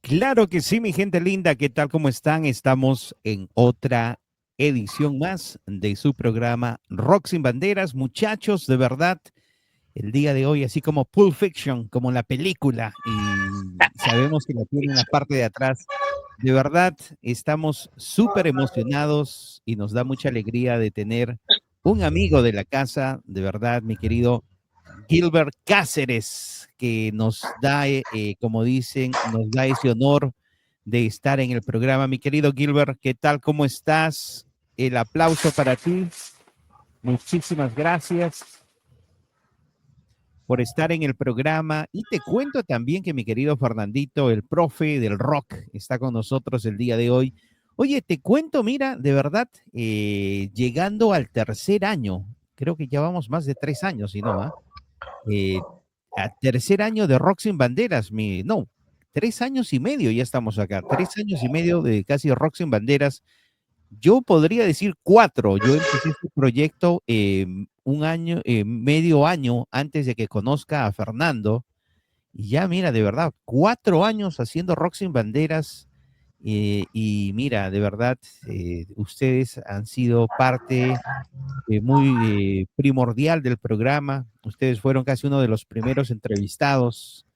Claro que sí, mi gente linda, ¿qué tal? ¿Cómo están? Estamos en otra edición más de su programa Rock sin Banderas. Muchachos, de verdad, el día de hoy, así como Pulp Fiction, como la película, y sabemos que la tiene en la parte de atrás. De verdad, estamos súper emocionados y nos da mucha alegría de tener un amigo de la casa, de verdad, mi querido Gilbert Cáceres, que nos da, como dicen, nos da ese honor de estar en el programa. Mi querido Gilbert, ¿qué tal? ¿Cómo estás? El aplauso para ti. Muchísimas gracias por estar en el programa. Y te cuento también que mi querido Fernandito, el profe del rock, está con nosotros el día de hoy. Oye, te cuento, mira, de verdad, llegando al tercer año, creo que ya vamos más de 3 años, si no, ¿ah? Eh, a tercer año de Rock sin Banderas, no, 3 años y medio ya estamos acá, 3 años y medio de casi Rock sin Banderas. Yo podría decir 4. Yo empecé este proyecto un año, medio año antes de que conozca a Fernando. Y ya, mira, de verdad, 4 años haciendo Rock sin Banderas. Y mira, de verdad, ustedes han sido parte muy primordial del programa. Ustedes fueron casi uno de los primeros entrevistados.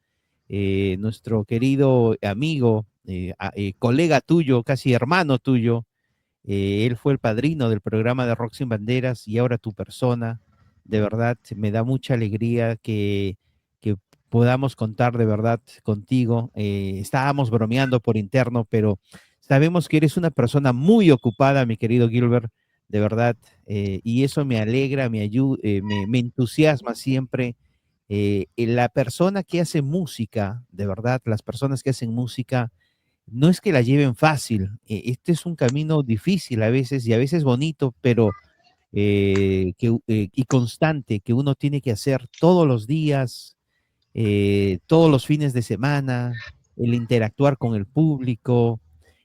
Nuestro querido amigo, colega tuyo, casi hermano tuyo, él fue el padrino del programa de Rock sin Banderas y ahora tu persona. De verdad, me da mucha alegría que podamos contar de verdad contigo. Estábamos bromeando por interno, pero sabemos que eres una persona muy ocupada, mi querido Gilbert, de verdad, y eso me alegra, me ayuda, me entusiasma siempre. La persona que hace música, de verdad, las personas que hacen música, no es que la lleven fácil, este es un camino difícil a veces y a veces bonito, pero y constante que uno tiene que hacer todos los días, todos los fines de semana, el interactuar con el público,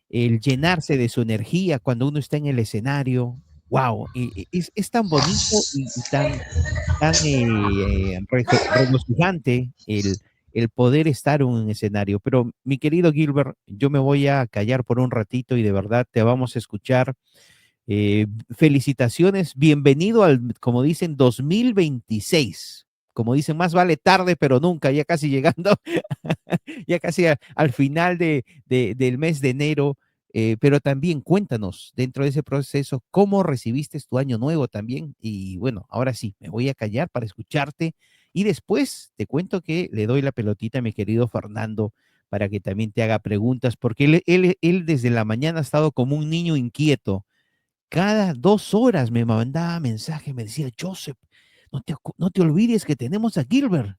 el llenarse de su energía cuando uno está en el escenario. Wow, es tan bonito y tan regocijante el poder estar en un escenario. Pero mi querido Gilbert, yo me voy a callar por un ratito y de verdad te vamos a escuchar. Felicitaciones, bienvenido al, como dicen, 2026. Como dicen, más vale tarde, pero nunca, ya casi llegando, ya casi al final del mes de enero. Pero también cuéntanos dentro de ese proceso cómo recibiste tu año nuevo también. Y bueno, ahora sí, me voy a callar para escucharte y después te cuento que le doy la pelotita a mi querido Fernando para que también te haga preguntas, porque él desde la mañana ha estado como un niño inquieto. Cada 2 horas me mandaba mensaje, me decía, Joseph, no te olvides que tenemos a Gilbert.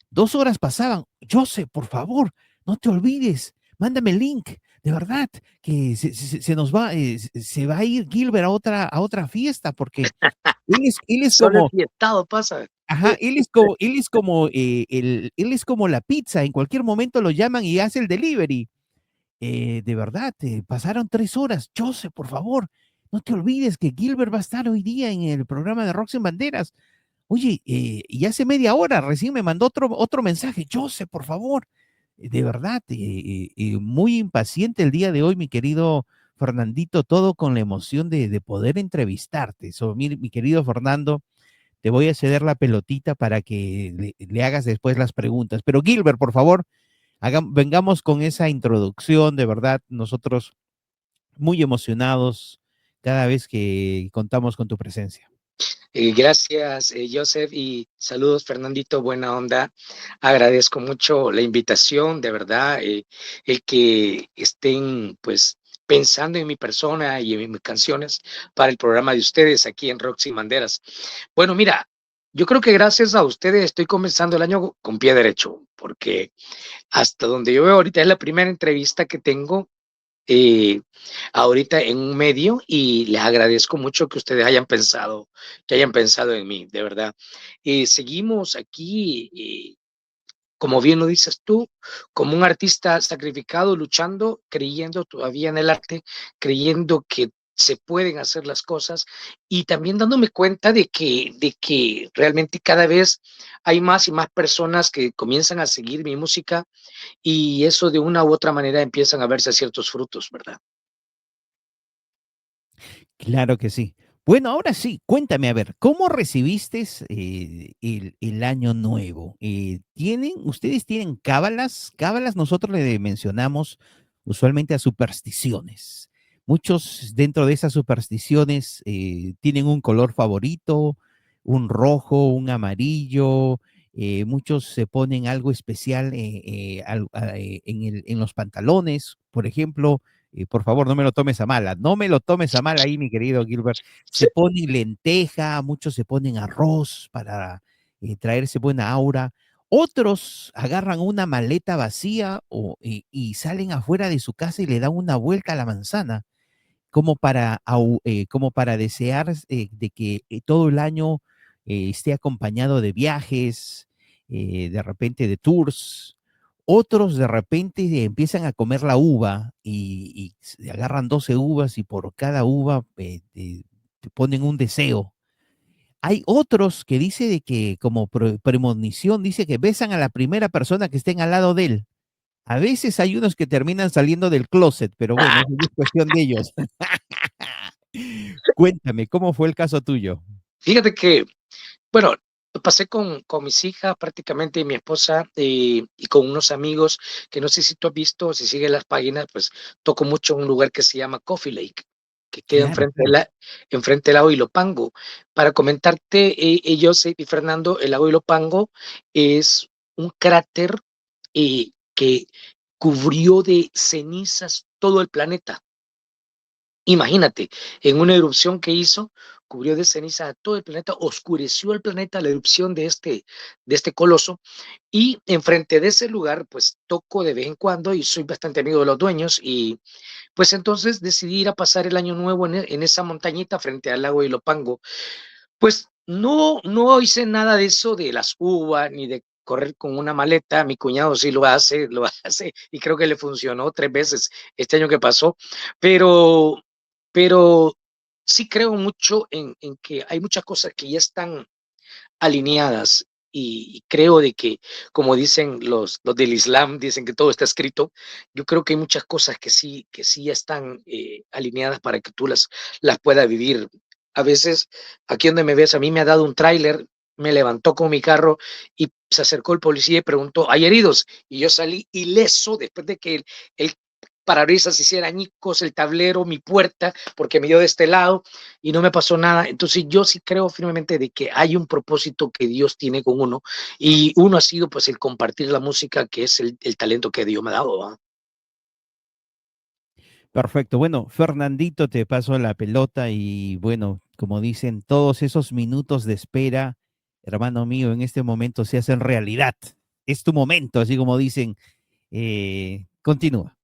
2 horas pasaban. Joseph, por favor, no te olvides. Mándame el link. De verdad, que se nos va, se va a ir Gilbert a otra fiesta, porque él es Solo el como, fiestado pasa. ajá, él es como la pizza. En cualquier momento lo llaman y hace el delivery. De verdad, pasaron 3 horas. Joseph, por favor, no te olvides que Gilbert va a estar hoy día en el programa de Rock sin Banderas. Oye, y hace media hora recién me mandó otro mensaje. Joseph, por favor. De verdad, muy impaciente el día de hoy, mi querido Fernandito, todo con la emoción de poder entrevistarte. Mi querido Fernando, te voy a ceder la pelotita para que le hagas después las preguntas. Pero Gilbert, por favor, vengamos con esa introducción, de verdad, nosotros muy emocionados cada vez que contamos con tu presencia. Gracias, Joseph, y saludos, Fernandito, buena onda. Agradezco mucho la invitación, de verdad, el que estén, pues, pensando en mi persona y en mis canciones para el programa de ustedes aquí en Roxy Banderas. Bueno, mira, yo creo que gracias a ustedes estoy comenzando el año con pie derecho, porque hasta donde yo veo ahorita es la primera entrevista que tengo eh, ahorita en un medio y les agradezco mucho que ustedes que hayan pensado en mí, de verdad. Seguimos aquí, como bien lo dices tú, como un artista sacrificado, luchando, creyendo todavía en el arte, creyendo que se pueden hacer las cosas, y también dándome cuenta de que realmente cada vez hay más y más personas que comienzan a seguir mi música, y eso de una u otra manera empiezan a verse ciertos frutos, ¿verdad? Claro que sí. Bueno, ahora sí, cuéntame, a ver, ¿cómo recibiste el año nuevo? ¿Ustedes tienen cábalas? Cábalas nosotros le mencionamos usualmente a supersticiones. Muchos dentro de esas supersticiones tienen un color favorito, un rojo, un amarillo. Muchos se ponen algo especial en los pantalones, por ejemplo. Por favor, no me lo tomes a mala, no me lo tomes a mal ahí, mi querido Gilbert. Sí. Se ponen lenteja, muchos se ponen arroz para traerse buena aura. Otros agarran una maleta vacía y salen afuera de su casa y le dan una vuelta a la manzana, como para desear de que todo el año esté acompañado de viajes, de repente de tours. Otros de repente empiezan a comer la uva y se agarran 12 uvas y por cada uva te ponen un deseo. Hay otros que dice de que como premonición, dice que besan a la primera persona que estén al lado de él. A veces hay unos que terminan saliendo del closet, pero bueno, eso ya es cuestión de ellos. Cuéntame, ¿cómo fue el caso tuyo? Fíjate que, bueno, lo pasé con mis hijas prácticamente, y mi esposa, y con unos amigos que no sé si tú has visto, si sigues las páginas, pues toco mucho en un lugar que se llama Coffee Lake, que queda Claro, claro. enfrente del lago Ilopango. Para comentarte, yo sé, y Fernando, el lago Ilopango es un cráter que cubrió de cenizas todo el planeta. Imagínate, en una erupción que hizo, cubrió de ceniza a todo el planeta, oscureció el planeta la erupción de este coloso, y enfrente de ese lugar, pues toco de vez en cuando y soy bastante amigo de los dueños, y pues entonces decidí ir a pasar el año nuevo en esa montañita frente al lago Ilopango. Pues no hice nada de eso de las uvas ni de correr con una maleta. Mi cuñado sí lo hace, y creo que le funcionó 3 veces este año que pasó, pero pero sí creo mucho en que hay muchas cosas que ya están alineadas, y creo de que, como dicen los del Islam, dicen que todo está escrito. Yo creo que hay muchas cosas que sí ya están alineadas para que tú las puedas vivir. A veces, aquí donde me ves, a mí me ha dado un tráiler, me levantó con mi carro y se acercó el policía y preguntó, ¿hay heridos? Y yo salí ileso después de que el parabrisas hiciera añicos, el tablero, mi puerta, porque me dio de este lado y no me pasó nada. Entonces yo sí creo firmemente de que hay un propósito que Dios tiene con uno, y uno ha sido pues el compartir la música, que es el talento que Dios me ha dado, ¿va? Perfecto. Bueno, Fernandito, te paso la pelota y bueno, como dicen, todos esos minutos de espera, hermano mío, en este momento se hacen realidad. Es tu momento, así como dicen. Continúa.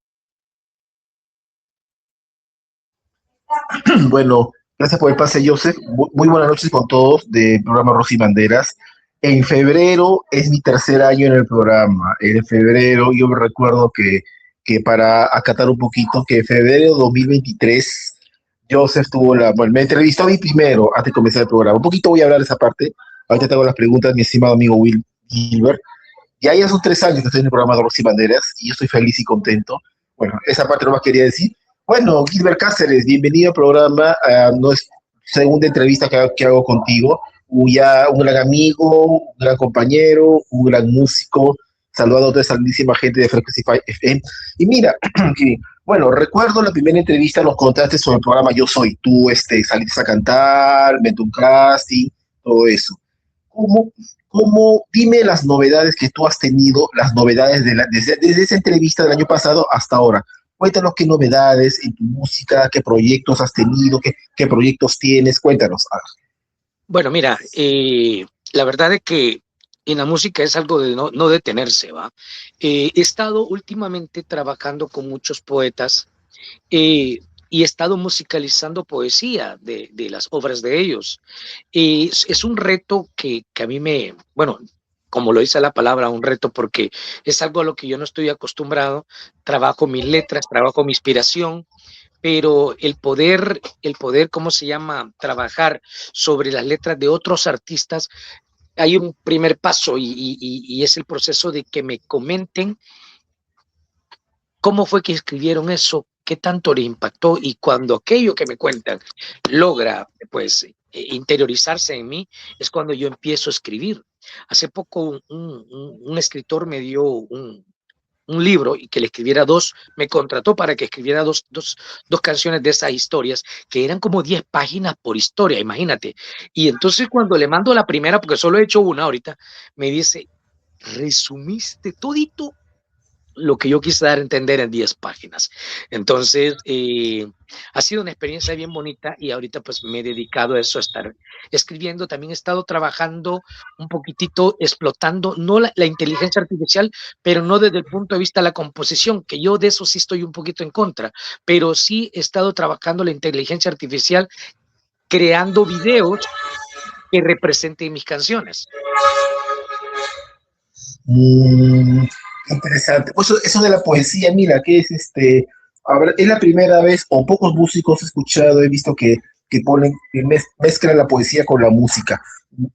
Bueno, gracias por el pase, Joseph. Muy buenas noches con todos del programa Rosy Banderas. En febrero es mi tercer año en el programa. En febrero yo me recuerdo que para acatar un poquito, que en febrero de 2023 Joseph bueno, me entrevistó a mí primero antes de comenzar el programa. Un poquito voy a hablar de esa parte. Ahorita tengo las preguntas, mi estimado amigo Will Gilbert. Ya son 3 años que estoy en el programa de Rosy Banderas y yo estoy feliz y contento. Bueno, esa parte no más quería decir. Bueno, Gilbert Cáceres, bienvenido al programa. No es segunda entrevista que hago contigo. Ya un gran amigo, un gran compañero, un gran músico. Saludando a toda esa lindísima gente de Frequency FM. Y mira, que, bueno, recuerdo la primera entrevista, nos contaste sobre el programa Yo Soy. Tú saliste a cantar, metiste un casting, todo eso. ¿Cómo, dime las novedades que tú has tenido, las novedades desde esa entrevista del año pasado hasta ahora? Cuéntanos qué novedades en tu música, qué proyectos has tenido, qué proyectos tienes, cuéntanos. Bueno, mira, la verdad es que en la música es algo de no detenerse, ¿va? He estado últimamente trabajando con muchos poetas, y he estado musicalizando poesía de las obras de ellos. Es un reto que a mí bueno, como lo dice la palabra, un reto, porque es algo a lo que yo no estoy acostumbrado. Trabajo mis letras, trabajo mi inspiración, pero el poder, ¿cómo se llama? Trabajar sobre las letras de otros artistas, hay un primer paso y es el proceso de que me comenten cómo fue que escribieron eso, qué tanto le impactó y cuando aquello que me cuentan logra, pues, interiorizarse en mí, es cuando yo empiezo a escribir. Hace poco un escritor me dio un libro y que le escribiera me contrató para que escribiera dos canciones de esas historias, que eran como 10 páginas por historia, imagínate. Y entonces cuando le mando la primera, porque solo he hecho una ahorita, me dice, resumiste todito lo que yo quise dar a entender en 10 páginas. Entonces, ha sido una experiencia bien bonita y ahorita pues me he dedicado a eso, a estar escribiendo. También he estado trabajando un poquitito, explotando, no la inteligencia artificial, pero no desde el punto de vista de la composición, que yo de eso sí estoy un poquito en contra, pero sí he estado trabajando la inteligencia artificial creando videos que representen mis canciones. Mm, interesante. Pues eso de la poesía, mira, que es a ver, es la primera vez, o pocos músicos he escuchado, he visto que ponen, que mezclan la poesía con la música.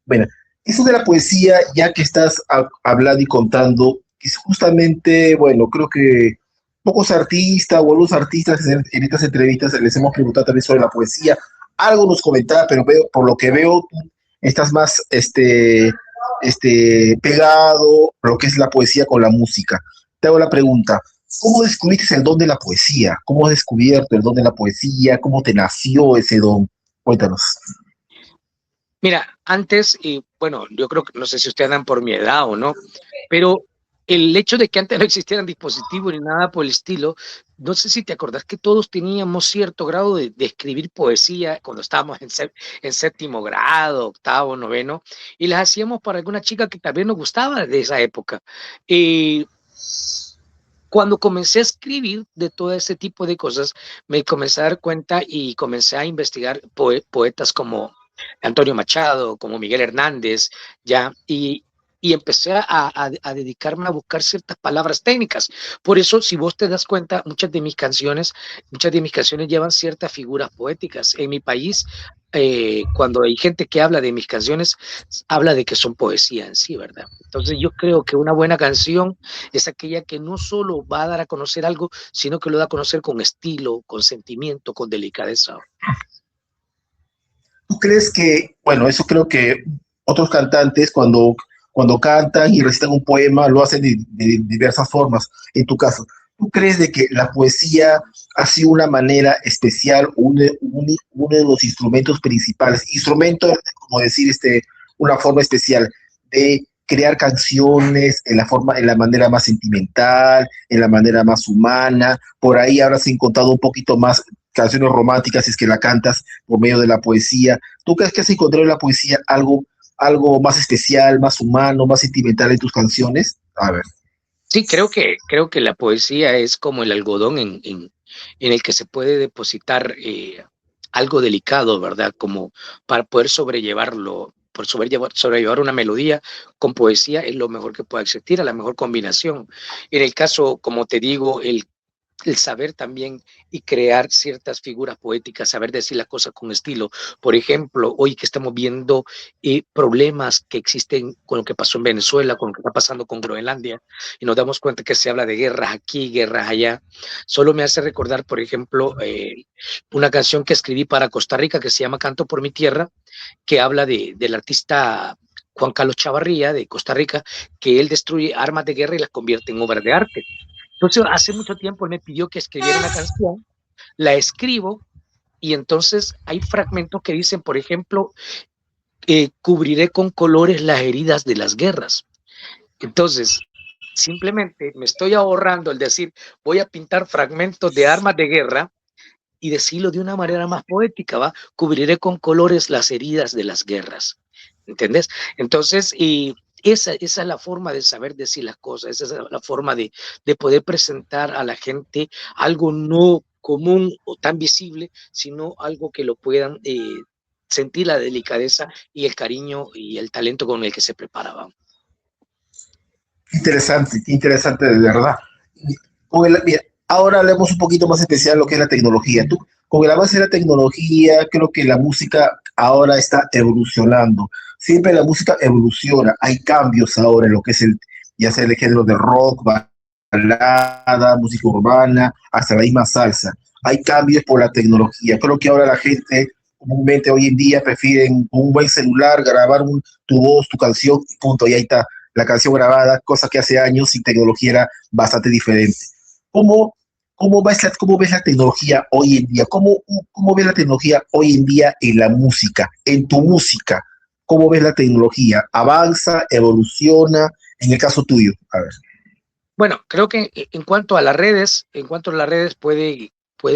Bueno, eso de la poesía, ya que estás hablando y contando, es justamente, bueno, creo que pocos artistas o algunos artistas en estas entrevistas les hemos preguntado también sobre la poesía. Algo nos comentaba, pero por lo que veo, tú estás más, pegado lo que es la poesía con la música. Te hago la pregunta, ¿cómo descubriste el don de la poesía? ¿Cómo has descubierto el don de la poesía? ¿Cómo te nació ese don? Cuéntanos. Mira, antes, y bueno, yo creo que no sé si ustedes andan por mi edad o no, pero el hecho de que antes no existieran dispositivos ni nada por el estilo, no sé si te acordás que todos teníamos cierto grado de escribir poesía cuando estábamos en séptimo grado, octavo, noveno, y las hacíamos para alguna chica que también nos gustaba de esa época. Y cuando comencé a escribir de todo ese tipo de cosas, me comencé a dar cuenta y comencé a investigar poetas como Antonio Machado, como Miguel Hernández, ya, y empecé a dedicarme a buscar ciertas palabras técnicas. Por eso, si vos te das cuenta, muchas de mis canciones llevan ciertas figuras poéticas. En mi país, cuando hay gente que habla de mis canciones, habla de que son poesía en sí, ¿verdad? Entonces yo creo que una buena canción es aquella que no solo va a dar a conocer algo, sino que lo da a conocer con estilo, con sentimiento, con delicadeza. ¿Tú crees que, bueno, eso creo que otros cantantes cuando cantan y recitan un poema lo hacen de diversas formas? En tu caso, ¿tú crees de que la poesía ha sido una manera especial, uno de los instrumentos principales, instrumento, como decir, una forma especial de crear canciones en la manera más sentimental, en la manera más humana? Por ahí habrás encontrado un poquito más canciones románticas si es que la cantas por medio de la poesía. ¿Tú crees que has encontrado en la poesía algo más especial, más humano, más sentimental en tus canciones? A ver. Sí, creo que la poesía es como el algodón en el que se puede depositar algo delicado, ¿verdad? Como para poder sobrellevarlo, por sobrellevar una melodía con poesía es lo mejor que puede existir, a la mejor combinación. En el caso, como te digo, el saber también y crear ciertas figuras poéticas, saber decir las cosas con estilo. Por ejemplo, hoy que estamos viendo problemas que existen con lo que pasó en Venezuela, con lo que está pasando con Groenlandia, y nos damos cuenta que se habla de guerras aquí, guerras allá, solo me hace recordar, por ejemplo, una canción que escribí para Costa Rica que se llama Canto por mi tierra, que habla del artista Juan Carlos Chavarría de Costa Rica, que él destruye armas de guerra y las convierte en obras de arte. Entonces, hace mucho tiempo él me pidió que escribiera una canción, la escribo y entonces hay fragmentos que dicen, por ejemplo, cubriré con colores las heridas de las guerras. Entonces, simplemente me estoy ahorrando el decir, voy a pintar fragmentos de armas de guerra y decirlo de una manera más poética, ¿va? Cubriré con colores las heridas de las guerras. ¿Entendés? Entonces, y esa es la forma de saber decir las cosas, esa es la forma de poder presentar a la gente algo no común o tan visible, sino algo que lo puedan sentir la delicadeza y el cariño y el talento con el que se preparaban. Qué interesante de verdad. Mira, Ahora hablemos un poquito más especial de lo que es la tecnología. Tú, con el avance de la tecnología, creo que la música ahora está evolucionando. Siempre la música evoluciona. Hay cambios ahora en lo que es ya sea el género de rock, balada, música urbana, hasta la misma salsa. Hay cambios por la tecnología. Creo que ahora la gente comúnmente hoy en día prefieren con un buen celular grabar tu voz, tu canción, punto, y ahí está la canción grabada, cosa que hace años sin tecnología era bastante diferente. ¿Cómo, cómo ves la tecnología hoy en día? ¿Cómo ves la tecnología hoy en día en la música, en tu música? ¿Cómo ves la tecnología? ¿Avanza, evoluciona? En el caso tuyo, a ver. Bueno, creo que en cuanto a las redes puede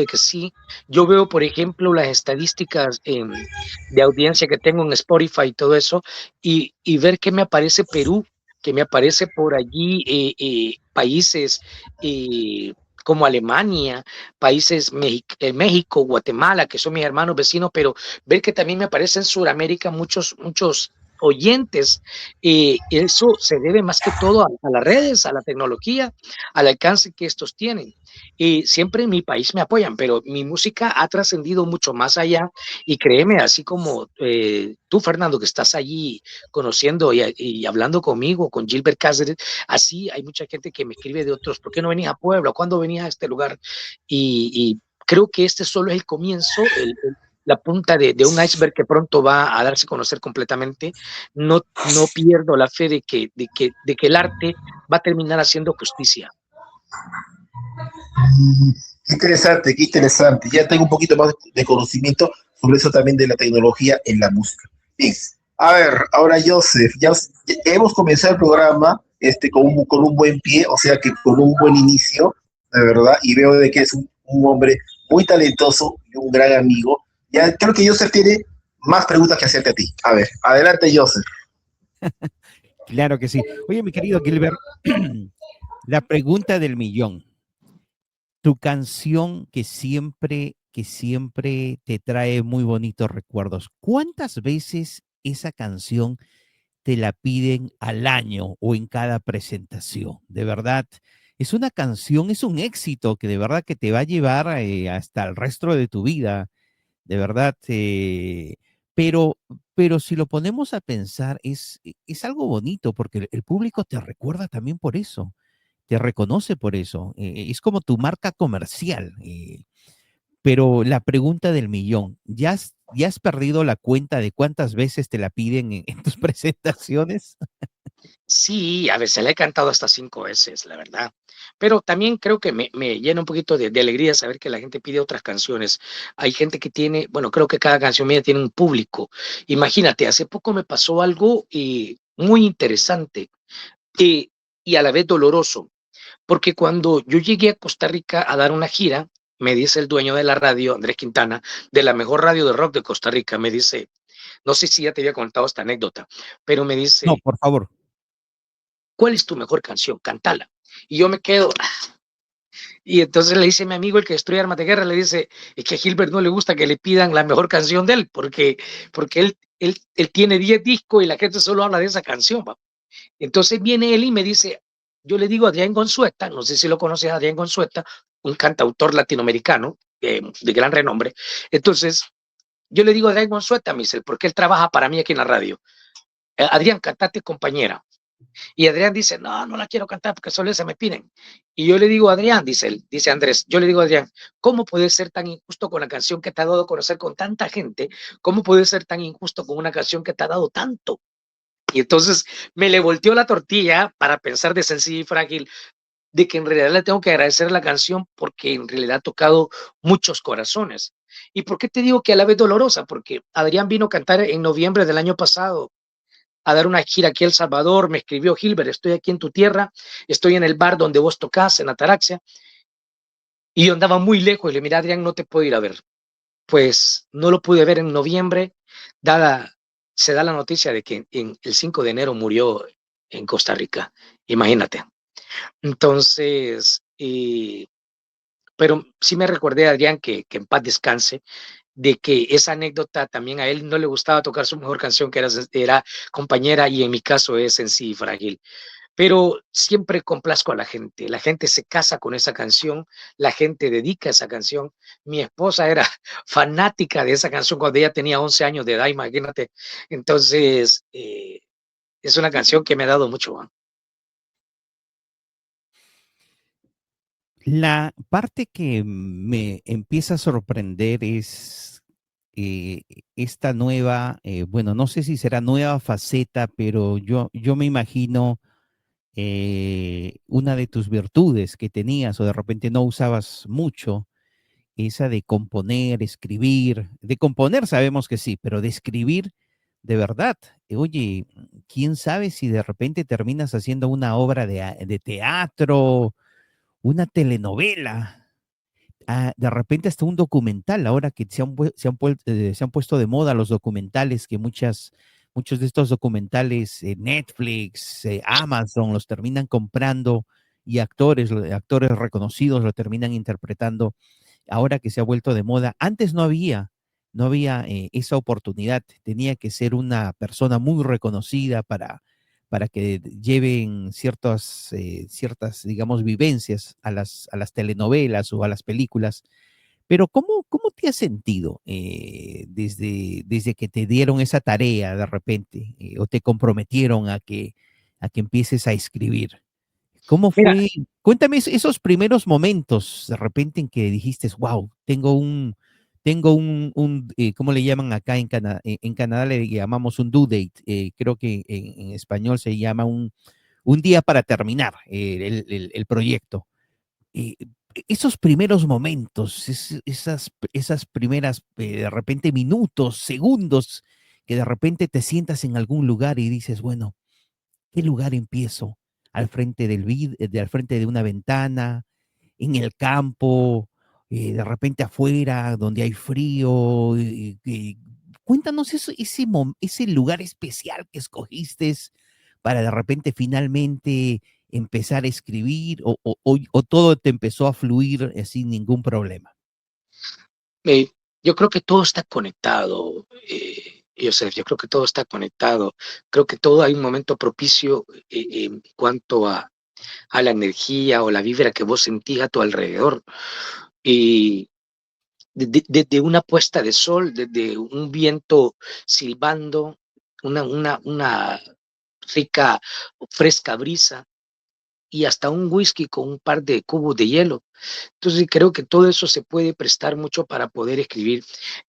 que sí. Yo veo, por ejemplo, las estadísticas de audiencia que tengo en Spotify y todo eso, y ver que me aparece Perú, que me aparece por allí países eh, como Alemania, países México, Guatemala, que son mis hermanos vecinos, pero ver que también me aparece en Sudamérica muchos oyentes. Eso se debe más que todo a las redes, a la tecnología, al alcance que estos tienen. Y siempre en mi país me apoyan, pero mi música ha trascendido mucho más allá. Y créeme, así como tú, Fernando, que estás allí conociendo y hablando conmigo, con Gilbert Cáceres, así hay mucha gente que me escribe de otros, ¿por qué no venías a Puebla? ¿Cuándo venías a este lugar? Y creo que este solo es el comienzo, la punta de un iceberg que pronto va a darse a conocer completamente. No pierdo la fe de que el arte va a terminar haciendo justicia. Mm, qué interesante, qué interesante. Ya tengo un poquito más de conocimiento sobre eso también de la tecnología en la música. Bien, a ver, ahora Joseph, ya hemos comenzado el programa con un buen pie, o sea que con un buen inicio, de verdad, y veo de que es un hombre muy talentoso y un gran amigo. Ya creo que Joseph tiene más preguntas que hacerte a ti. A ver, adelante Joseph. Claro que sí. Oye, mi querido Gilbert, la pregunta del millón. Tu canción que siempre te trae muy bonitos recuerdos. ¿Cuántas veces esa canción te la piden al año o en cada presentación? De verdad, es una canción, es un éxito que de verdad que te va a llevar hasta el resto de tu vida, de verdad. Pero, pero si lo ponemos a pensar, es algo bonito porque el público te recuerda también por eso, te reconoce por eso. Es como tu marca comercial. Pero la pregunta del millón, ya has perdido la cuenta de cuántas veces te la piden en tus presentaciones? Sí, a ver, se la he cantado hasta 5 veces, la verdad. Pero también creo que me llena un poquito de alegría saber que la gente pide otras canciones. Hay gente que tiene, bueno, creo que cada canción mía tiene un público. Imagínate, hace poco me pasó algo muy interesante eh, y a la vez doloroso, porque cuando yo llegué a Costa Rica a dar una gira, me dice el dueño de la radio, Andrés Quintana, de la mejor radio de rock de Costa Rica, me dice, no sé si ya te había contado esta anécdota, pero me No, dice, por favor. ¿cuál es tu mejor canción? Cántala. Y yo me quedo, y entonces le dice mi amigo, el que destruye armas de guerra, le dice, es que a Gilbert no le gusta que le pidan la mejor canción de él, porque él tiene 10 discos y la gente solo habla de esa canción, ¿va? Entonces viene él y me dice, yo le digo a Adrián Gonzueta, no sé si lo conoces a Adrián Gonzueta, un cantautor latinoamericano de gran renombre. Entonces yo le digo a Adrián Gonzueta, me dice, porque él trabaja para mí aquí en la radio. Adrián, cantate compañera. Y Adrián dice, no, no la quiero cantar porque solo esa me piden. Y yo le digo a Adrián, dice él, dice Andrés, yo le digo a Adrián, ¿cómo puedes ser tan injusto con la canción que te ha dado a conocer con tanta gente? ¿Cómo puedes ser tan injusto con una canción que te ha dado tanto? Y entonces me le volteó la tortilla para pensar de sencillo y frágil, de que en realidad le tengo que agradecer la canción porque en realidad ha tocado muchos corazones. ¿Y por qué te digo que a la vez dolorosa? Porque Adrián vino a cantar en noviembre del año pasado a dar una gira aquí a El Salvador, me escribió Gilbert, estoy aquí en tu tierra, estoy en el bar donde vos tocás, en Ataraxia, y yo andaba muy lejos y le miré, Adrián, no te puedo ir a ver. Pues no lo pude ver en noviembre, dada, se da la noticia de que en el 5 de enero murió en Costa Rica, imagínate. Entonces, pero sí me recordé, Adrián, que en paz descanse, de que esa anécdota también a él no le gustaba tocar su mejor canción, que era compañera, y en mi caso es Sencilla y Frágil. pero siempre complazco a la gente se casa con esa canción, la gente dedica esa canción. Mi esposa era fanática de esa canción cuando ella tenía 11 años de edad, imagínate. Entonces, es una canción que me ha dado mucho. La parte que me empieza a sorprender es eh, esta nueva, bueno, no sé si será nueva faceta, pero yo me imagino una de tus virtudes que tenías o de repente no usabas mucho, esa de componer, escribir. De componer sabemos que sí, pero de escribir de verdad. Oye, quién sabe si de repente terminas haciendo una obra de teatro, una telenovela, de repente hasta un documental, ahora que se han puesto de moda los documentales, que muchos de estos documentales, Netflix, Amazon, los terminan comprando y actores reconocidos lo terminan interpretando, ahora que se ha vuelto de moda. Antes no había esa oportunidad, tenía que ser una persona muy reconocida para que lleven ciertas, digamos, vivencias a las telenovelas o a las películas. Pero ¿cómo te has sentido desde que te dieron esa tarea de repente o te comprometieron a que empieces a escribir? ¿Cómo Mira, fue? Cuéntame esos primeros momentos de repente en que dijiste, wow, ¿cómo le llaman acá en Canadá? En Canadá le llamamos un due date, creo que en español se llama un día para terminar el proyecto. Eh, Esos primeros momentos, esas primeras, de repente, minutos, segundos, que de repente te sientas en algún lugar y dices, bueno, ¿qué lugar empiezo? Al frente de una ventana, en el campo, de repente afuera, donde hay frío. Cuéntanos ese lugar especial que escogiste para de repente finalmente empezar a escribir o todo te empezó a fluir sin ningún problema. eh, yo creo que todo está conectado, Joseph, yo creo que todo está conectado. Creo que todo hay un momento propicio en cuanto a la energía o la vibra que vos sentís a tu alrededor. Y desde una puesta de sol, desde un viento silbando, una rica, fresca brisa y hasta un whisky con un par de cubos de hielo. Entonces creo que todo eso se puede prestar mucho para poder escribir.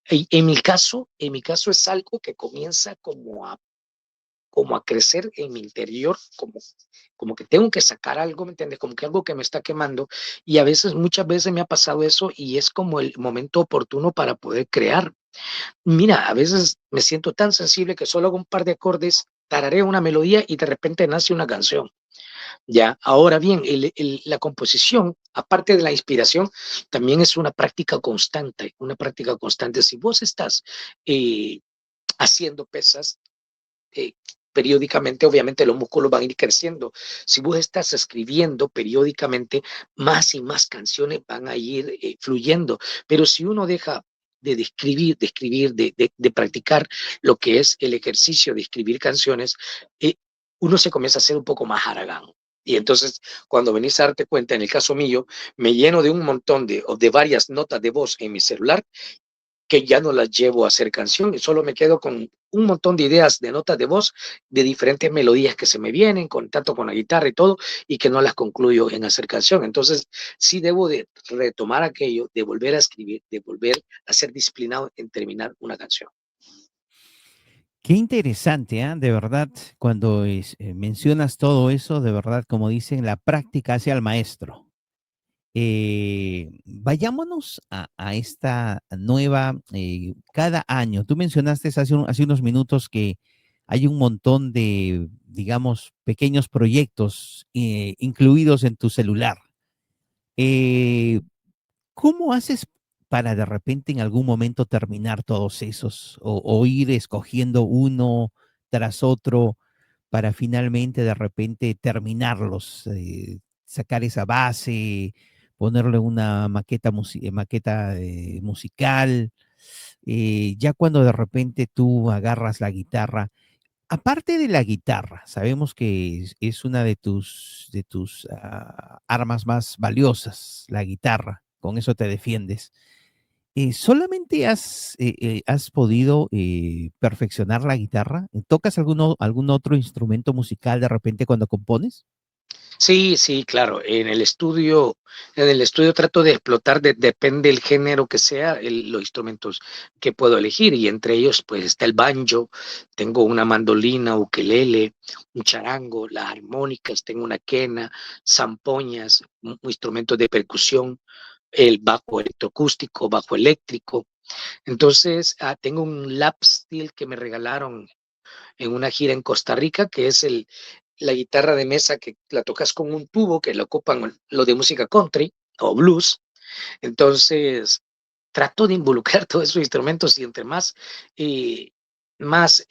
En mi caso es algo que comienza como a crecer en mi interior, como que tengo que sacar algo, ¿me entiendes? Como que algo que me está quemando y muchas veces me ha pasado eso y es como el momento oportuno para poder crear. Mira, a veces me siento tan sensible que solo hago un par de acordes, tarareo una melodía y de repente nace una canción. Ya, ahora bien, la composición, aparte de la inspiración, también es una práctica constante, una práctica constante. Si vos estás eh, haciendo pesas, eh, periódicamente, obviamente los músculos van a ir creciendo. Si vos estás escribiendo periódicamente, más y más canciones van a ir fluyendo. Pero si uno deja de escribir, de practicar lo que es el ejercicio de escribir canciones, uno se comienza a hacer un poco más haragán. Y entonces, cuando venís a darte cuenta, en el caso mío, me lleno de un montón de varias notas de voz en mi celular que ya no las llevo a hacer canción y solo me quedo con un montón de ideas de notas de voz de diferentes melodías que se me vienen, tanto con la guitarra y todo, y que no las concluyo en hacer canción. Entonces, sí debo de retomar aquello, de volver a escribir, de volver a ser disciplinado en terminar una canción. Qué interesante, ¿ah? De verdad, cuando mencionas todo eso, de verdad, como dicen, la práctica hace al maestro. Vayámonos a esta nueva, cada año. Tú mencionaste hace unos minutos que hay un montón de, digamos, pequeños proyectos incluidos en tu celular. Eh, ¿Cómo haces para de repente en algún momento terminar todos esos o ir escogiendo uno tras otro para finalmente de repente terminarlos, sacar esa base, ponerle una maqueta musical? Ya cuando de repente tú agarras la guitarra, aparte de la guitarra, sabemos que es una de tus armas más valiosas, la guitarra, con eso te defiendes. ¿Solamente has podido perfeccionar la guitarra? ¿Tocas algún otro instrumento musical de repente cuando compones? Sí, sí, claro. En el estudio trato de explotar, depende del género que sea, los instrumentos que puedo elegir y entre ellos pues está el banjo, tengo una mandolina, ukelele, un charango, las armónicas, tengo una quena, zampoñas, instrumentos de percusión, el bajo electroacústico, bajo eléctrico. Entonces, tengo un lap steel que me regalaron en una gira en Costa Rica, que es la guitarra de mesa que la tocas con un tubo que lo ocupan lo de música country o blues. Entonces, trato de involucrar todos esos instrumentos y entre eh, más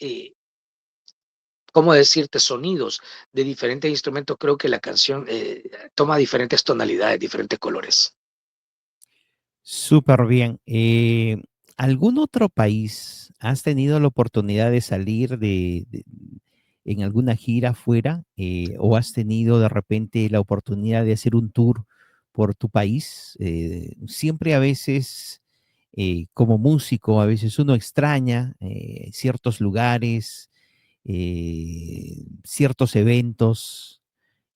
¿cómo decirte? Sonidos de diferentes instrumentos, creo que la canción toma diferentes tonalidades, diferentes colores. Súper bien. ¿Algún otro país has tenido la oportunidad de salir en alguna gira afuera o has tenido de repente la oportunidad de hacer un tour por tu país? Siempre a veces, como músico, a veces uno extraña ciertos lugares, ciertos eventos,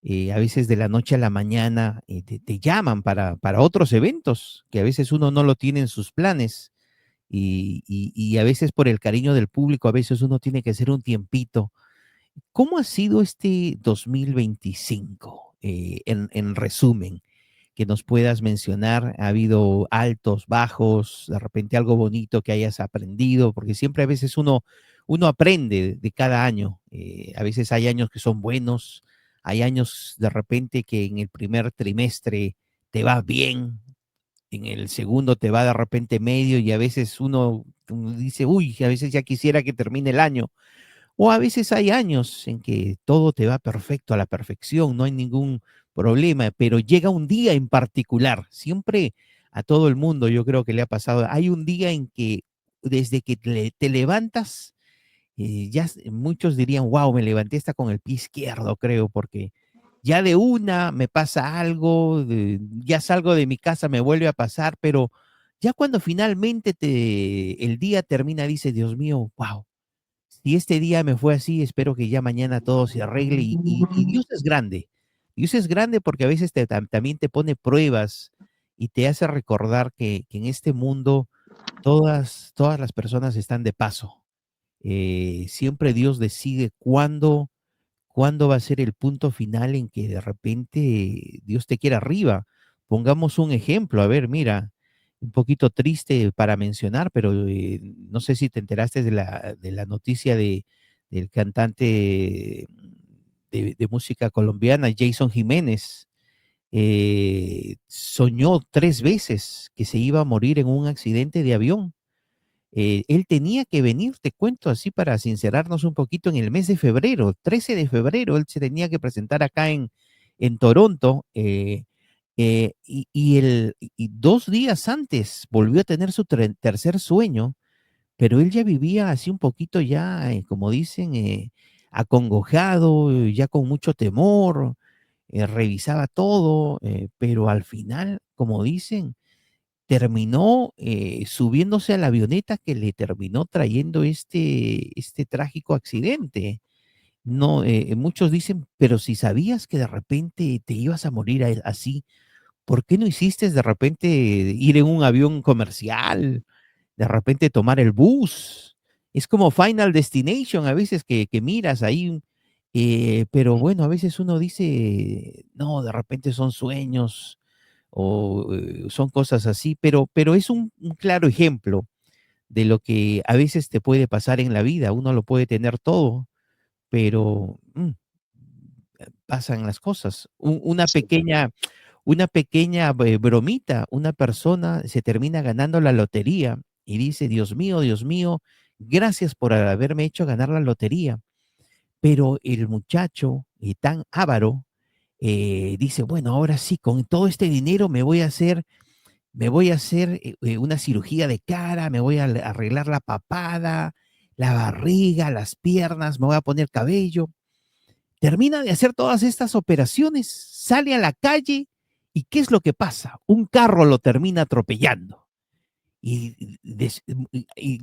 a veces de la noche a la mañana te llaman para otros eventos que a veces uno no lo tiene en sus planes y a veces por el cariño del público, a veces uno tiene que hacer un tiempito. ¿Cómo ha sido este 2025? En resumen, que nos puedas mencionar, ¿ha habido altos, bajos, de repente algo bonito que hayas aprendido? Porque siempre a veces uno aprende de cada año. A veces hay años que son buenos, hay años de repente que en el primer trimestre te va bien, en el segundo te va de repente medio y a veces uno dice, uy, a veces ya quisiera que termine el año. O a veces hay años en que todo te va perfecto, a la perfección, no hay ningún problema, pero llega un día en particular, siempre a todo el mundo yo creo que le ha pasado, hay un día en que desde que te levantas, muchos dirían, wow, me levanté hasta con el pie izquierdo, creo, porque ya de una me pasa algo, ya salgo de mi casa, me vuelve a pasar, pero ya cuando finalmente el día termina, dice, Dios mío, wow, si este día me fue así, espero que ya mañana todo se arregle y Dios es grande. Dios es grande porque a veces también te pone pruebas y te hace recordar que en este mundo todas las personas están de paso. Siempre Dios decide cuándo va a ser el punto final en que de repente Dios te quiera arriba. Pongamos un ejemplo, a ver, mira, un poquito triste para mencionar, pero no sé si te enteraste de la noticia del cantante de música colombiana, Jason Jiménez. Soñó 3 veces que se iba a morir en un accidente de avión. Él tenía que venir, te cuento así para sincerarnos un poquito, en el mes de febrero, 13 de febrero, él se tenía que presentar acá en Toronto, y 2 días antes volvió a tener su tercer sueño, pero él ya vivía así un poquito ya, como dicen, acongojado, ya con mucho temor, revisaba todo, pero al final, como dicen, terminó subiéndose a la avioneta que le terminó trayendo este trágico accidente. No, muchos dicen, pero si sabías que de repente te ibas a morir así, ¿por qué no hiciste de repente ir en un avión comercial? De repente tomar el bus. Es como Final Destination, a veces que miras ahí, pero bueno, a veces uno dice, no, de repente son sueños o son cosas así, pero es un claro ejemplo de lo que a veces te puede pasar en la vida. Uno lo puede tener todo, pero pasan las cosas. Sí. Una pequeña bromita, una persona se termina ganando la lotería y dice, Dios mío, gracias por haberme hecho ganar la lotería. Pero el muchacho tan avaro dice, bueno, ahora sí, con todo este dinero me voy a hacer una cirugía de cara, me voy a arreglar la papada, la barriga, las piernas, me voy a poner cabello. Termina de hacer todas estas operaciones, sale a la calle y ¿qué es lo que pasa? Un carro lo termina atropellando. Y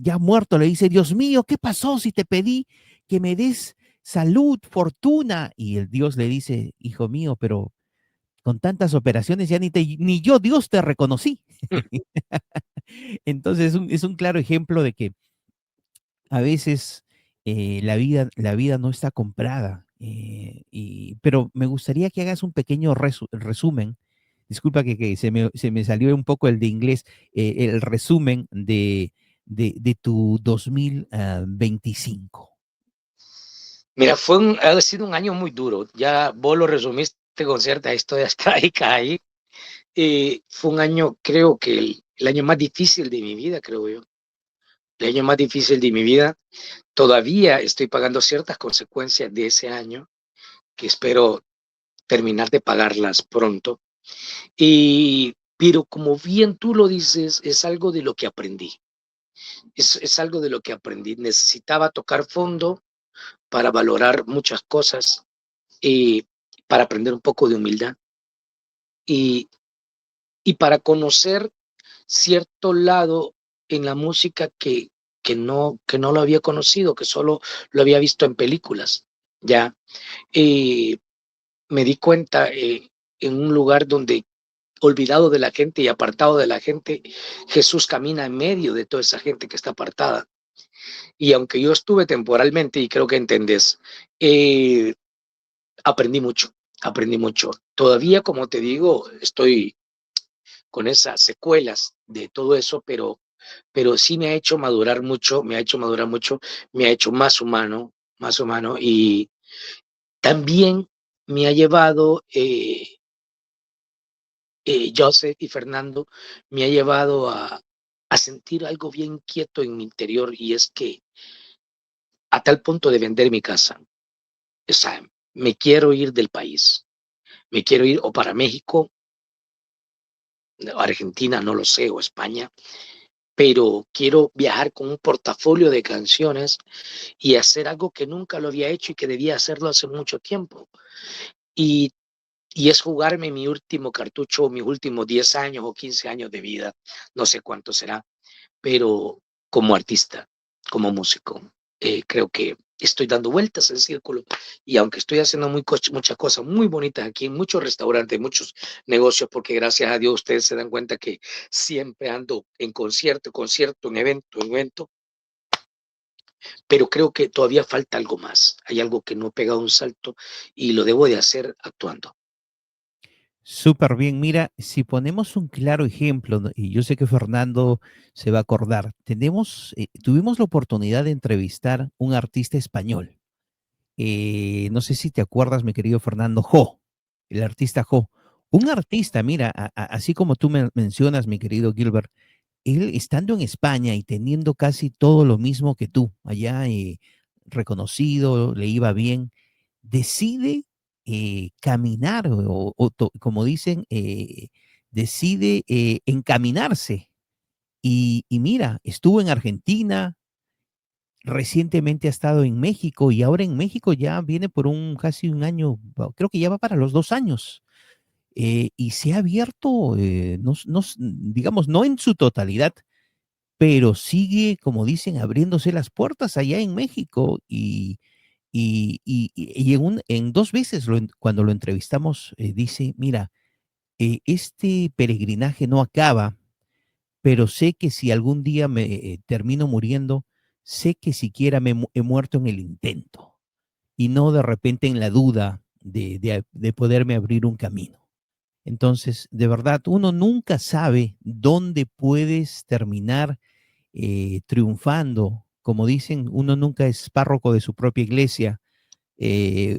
ya muerto le dice, Dios mío, ¿qué pasó si te pedí que me des salud, fortuna? Y el Dios le dice, hijo mío, pero con tantas operaciones ya ni yo, Dios, te reconocí. Entonces es un claro ejemplo de que a veces la vida no está comprada. Pero me gustaría que hagas un pequeño resumen. Disculpa que se me salió un poco el de inglés, el resumen de tu 2025. Mira, ha sido un año muy duro. Ya vos lo resumiste con cierta historia hasta ahí caí. Fue un año, creo que el año más difícil de mi vida, creo yo. El año más difícil de mi vida. Todavía estoy pagando ciertas consecuencias de ese año que espero terminar de pagarlas pronto. Pero como bien tú lo dices, es algo de lo que aprendí. Es algo de lo que aprendí. Necesitaba tocar fondo para valorar muchas cosas y para aprender un poco de humildad y, y para conocer cierto lado en la música que no lo había conocido, que solo lo había visto en películas. Ya me di cuenta en un lugar donde olvidado de la gente y apartado de la gente, Jesús camina en medio de toda esa gente que está apartada. Y aunque yo estuve temporalmente, y creo que entendés, eh, aprendí mucho, aprendí mucho. Todavía, como te digo, estoy con esas secuelas de todo eso, pero sí me ha hecho madurar mucho, me ha hecho madurar mucho, me ha hecho más humano y también me ha llevado, Joseph y Fernando, me ha llevado a sentir algo bien quieto en mi interior y es que a tal punto de vender mi casa, o sea, me quiero ir del país, me quiero ir o para México, Argentina, no lo sé, o España, pero quiero viajar con un portafolio de canciones y hacer algo que nunca lo había hecho y que debía hacerlo hace mucho tiempo. Y, y es jugarme mi último cartucho, mis últimos 10 años o 15 años de vida, no sé cuánto será, pero como artista, como músico, creo que estoy dando vueltas en círculo y aunque estoy haciendo muchas cosas muy bonitas aquí, en muchos restaurantes, muchos negocios, porque gracias a Dios ustedes se dan cuenta que siempre ando en concierto, en evento, pero creo que todavía falta algo más. Hay algo que no he pegado un salto y lo debo de hacer actuando. Súper bien, mira, si ponemos un claro ejemplo, ¿no? Y yo sé que Fernando se va a acordar, tuvimos la oportunidad de entrevistar un artista español. No sé si te acuerdas, mi querido Fernando, el artista Jo. Un artista, mira, así como tú mencionas, mi querido Gilbert, él estando en España y teniendo casi todo lo mismo que tú, allá reconocido, le iba bien, decide caminar como dicen, decide encaminarse. Y mira, estuvo en Argentina, recientemente ha estado en México y ahora en México ya viene por casi un año, creo que ya va para los 2 años. Y se ha abierto, digamos, no en su totalidad, pero sigue, como dicen, abriéndose las puertas allá en México y en 2 veces cuando lo entrevistamos, dice, mira, este peregrinaje no acaba, pero sé que si algún día me termino muriendo, sé que siquiera he muerto en el intento y no de repente en la duda de poderme abrir un camino. Entonces, de verdad, uno nunca sabe dónde puedes terminar triunfando. Como dicen, uno nunca es párroco de su propia iglesia.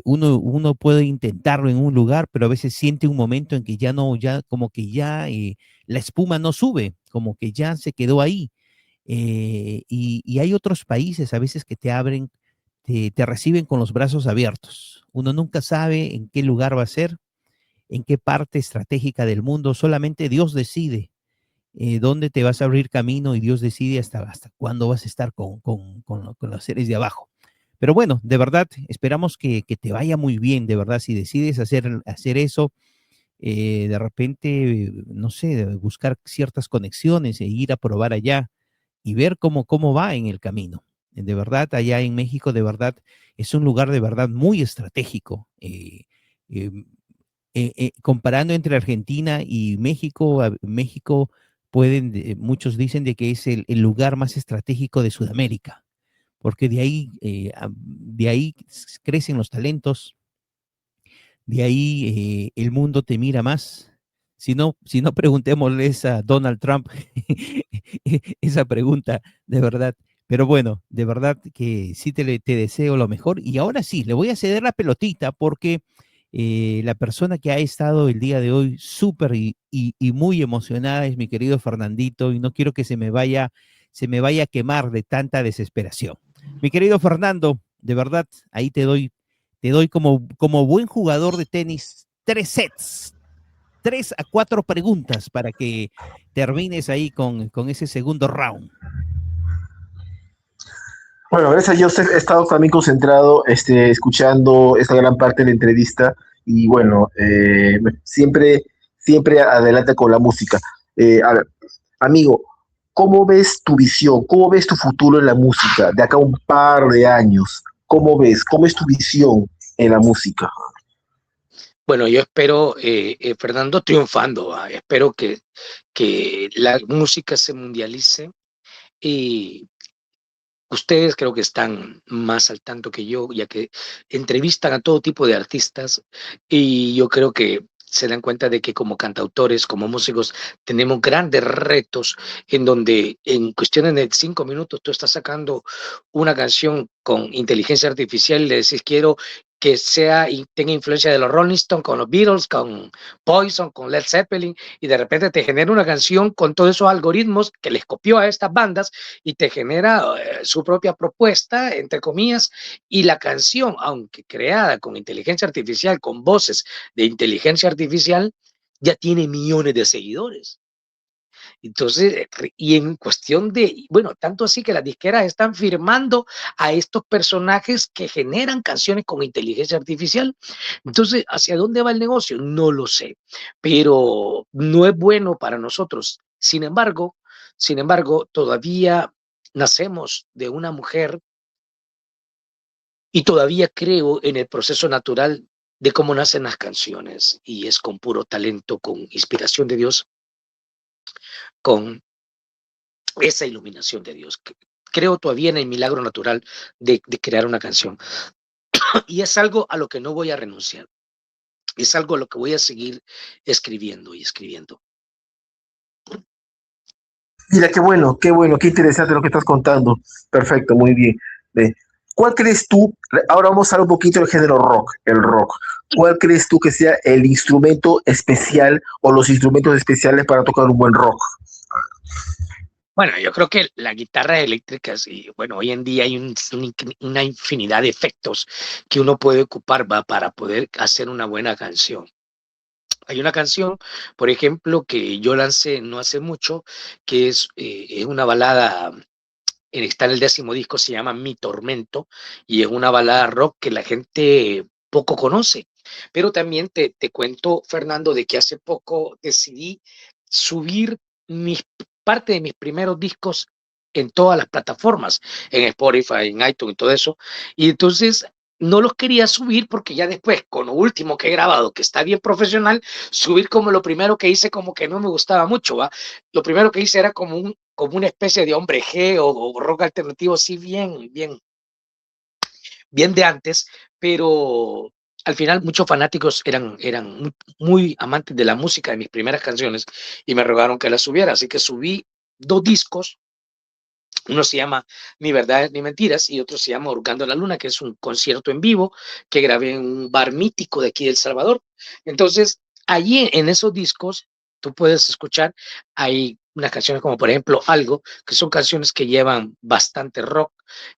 Uno puede intentarlo en un lugar, pero a veces siente un momento en que ya no, ya como que ya la espuma no sube, como que ya se quedó ahí. Y hay otros países a veces que te abren, te reciben con los brazos abiertos. Uno nunca sabe en qué lugar va a ser, en qué parte estratégica del mundo, solamente Dios decide dónde te vas a abrir camino y Dios decide hasta cuándo vas a estar con los seres de abajo. Pero bueno, de verdad, esperamos que te vaya muy bien, de verdad, si decides hacer eso, de repente, no sé, buscar ciertas conexiones e ir a probar allá y ver cómo va en el camino. De verdad, allá en México, de verdad, es un lugar de verdad muy estratégico. Eh, Comparando entre Argentina y México, México muchos dicen de que es el lugar más estratégico de Sudamérica, porque de ahí crecen los talentos, de ahí el mundo te mira más. Si no preguntémosles a Donald Trump esa pregunta, de verdad. Pero bueno, de verdad que sí te deseo lo mejor. Y ahora sí, le voy a ceder la pelotita porque la persona que ha estado el día de hoy súper y muy emocionada es mi querido Fernandito y no quiero que se me vaya a quemar de tanta desesperación. Mi querido Fernando, de verdad, ahí te doy como buen jugador de tenis 3 sets, 3 a 4 preguntas para que termines ahí con ese segundo round. Bueno, gracias, Joseph. He estado también concentrado escuchando esta gran parte de la entrevista y bueno, siempre adelante con la música. A ver, amigo, ¿cómo ves tu visión? ¿Cómo ves tu futuro en la música de acá a un par de años? ¿Cómo ves? ¿Cómo es tu visión en la música? Bueno, yo espero, Fernando, triunfando. Espero que la música se mundialice y ustedes creo que están más al tanto que yo, ya que entrevistan a todo tipo de artistas y yo creo que se dan cuenta de que como cantautores, como músicos, tenemos grandes retos en donde en cuestiones de 5 minutos tú estás sacando una canción con inteligencia artificial y le decís quiero que sea y tenga influencia de los Rolling Stones, con los Beatles, con Poison, con Led Zeppelin, y de repente te genera una canción con todos esos algoritmos que les copió a estas bandas y te genera su propia propuesta, entre comillas, y la canción, aunque creada con inteligencia artificial, con voces de inteligencia artificial, ya tiene millones de seguidores. Entonces, y en cuestión de, bueno, tanto así que las disqueras están firmando a estos personajes que generan canciones con inteligencia artificial. Entonces, ¿hacia dónde va el negocio? No lo sé, pero no es bueno para nosotros. Sin embargo, todavía nacemos de una mujer y todavía creo en el proceso natural de cómo nacen las canciones y es con puro talento, con inspiración de Dios, con esa iluminación de Dios. Creo todavía en el milagro natural de crear una canción. Y es algo a lo que no voy a renunciar. Es algo a lo que voy a seguir escribiendo y escribiendo. Mira, qué interesante lo que estás contando. Perfecto, muy bien. Eh, ¿Cuál crees tú? Ahora vamos a hablar un poquito del género rock, el rock. ¿Cuál crees tú que sea el instrumento especial o los instrumentos especiales para tocar un buen rock? Bueno, yo creo que la guitarra eléctrica, y bueno, hoy en día hay una infinidad de efectos que uno puede ocupar para poder hacer una buena canción. Hay una canción, por ejemplo, que yo lancé no hace mucho, que es una balada, está en el 10º disco, se llama Mi Tormento, y es una balada rock que la gente poco conoce. Pero también te cuento, Fernando, de que hace poco decidí subir parte de mis primeros discos en todas las plataformas, en Spotify, en iTunes y todo eso. Y entonces no los quería subir porque ya después, con lo último que he grabado, que está bien profesional, subir como lo primero que hice como que no me gustaba mucho, ¿va? Lo primero que hice era como una especie de hombre G o rock alternativo, sí, bien, bien, bien de antes, pero al final muchos fanáticos eran muy amantes de la música de mis primeras canciones y me rogaron que las subiera, así que subí 2 discos. Uno se llama Ni Verdades ni Mentiras y otro se llama Hurgando la Luna, que es un concierto en vivo que grabé en un bar mítico de aquí de El Salvador. Entonces, allí en esos discos, tú puedes escuchar, hay unas canciones como por ejemplo Algo, que son canciones que llevan bastante rock.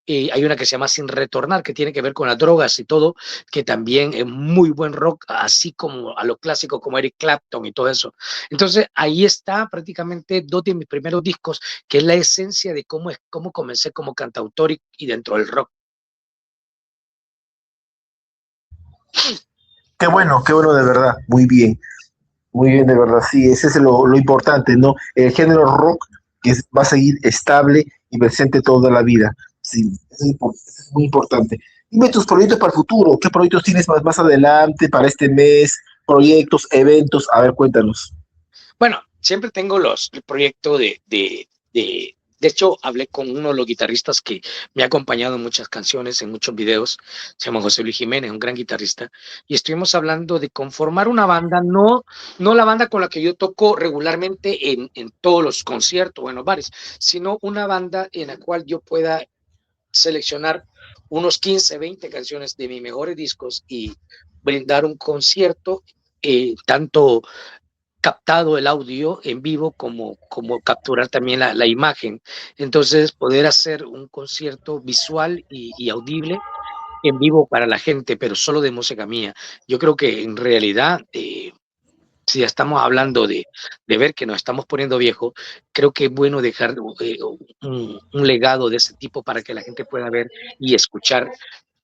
Y hay una que se llama Sin Retornar, que tiene que ver con las drogas y todo, que también es muy buen rock, así como a lo clásico como Eric Clapton y todo eso. Entonces ahí está prácticamente dos de mis primeros discos, que es la esencia de cómo comencé como cantautor y dentro del rock. Qué bueno de verdad, muy bien de verdad, sí, ese es lo importante, ¿no? El género rock va a seguir estable y presente toda la vida, sí, eso es muy importante. Dime tus proyectos para el futuro, ¿qué proyectos tienes más adelante, para este mes, proyectos, eventos? A ver, cuéntanos. Bueno, siempre tengo el proyecto de hecho, hablé con uno de los guitarristas que me ha acompañado en muchas canciones, en muchos videos, se llama José Luis Jiménez, un gran guitarrista, y estuvimos hablando de conformar una banda, no la banda con la que yo toco regularmente en todos los conciertos o en los bares, sino una banda en la cual yo pueda seleccionar unos 15, 20 canciones de mis mejores discos y brindar un concierto, tanto captado el audio en vivo como capturar también la imagen. Entonces, poder hacer un concierto visual y audible en vivo para la gente, pero solo de música mía. Yo creo que en realidad, si ya estamos hablando de ver que nos estamos poniendo viejos, creo que es bueno dejar un legado de ese tipo para que la gente pueda ver y escuchar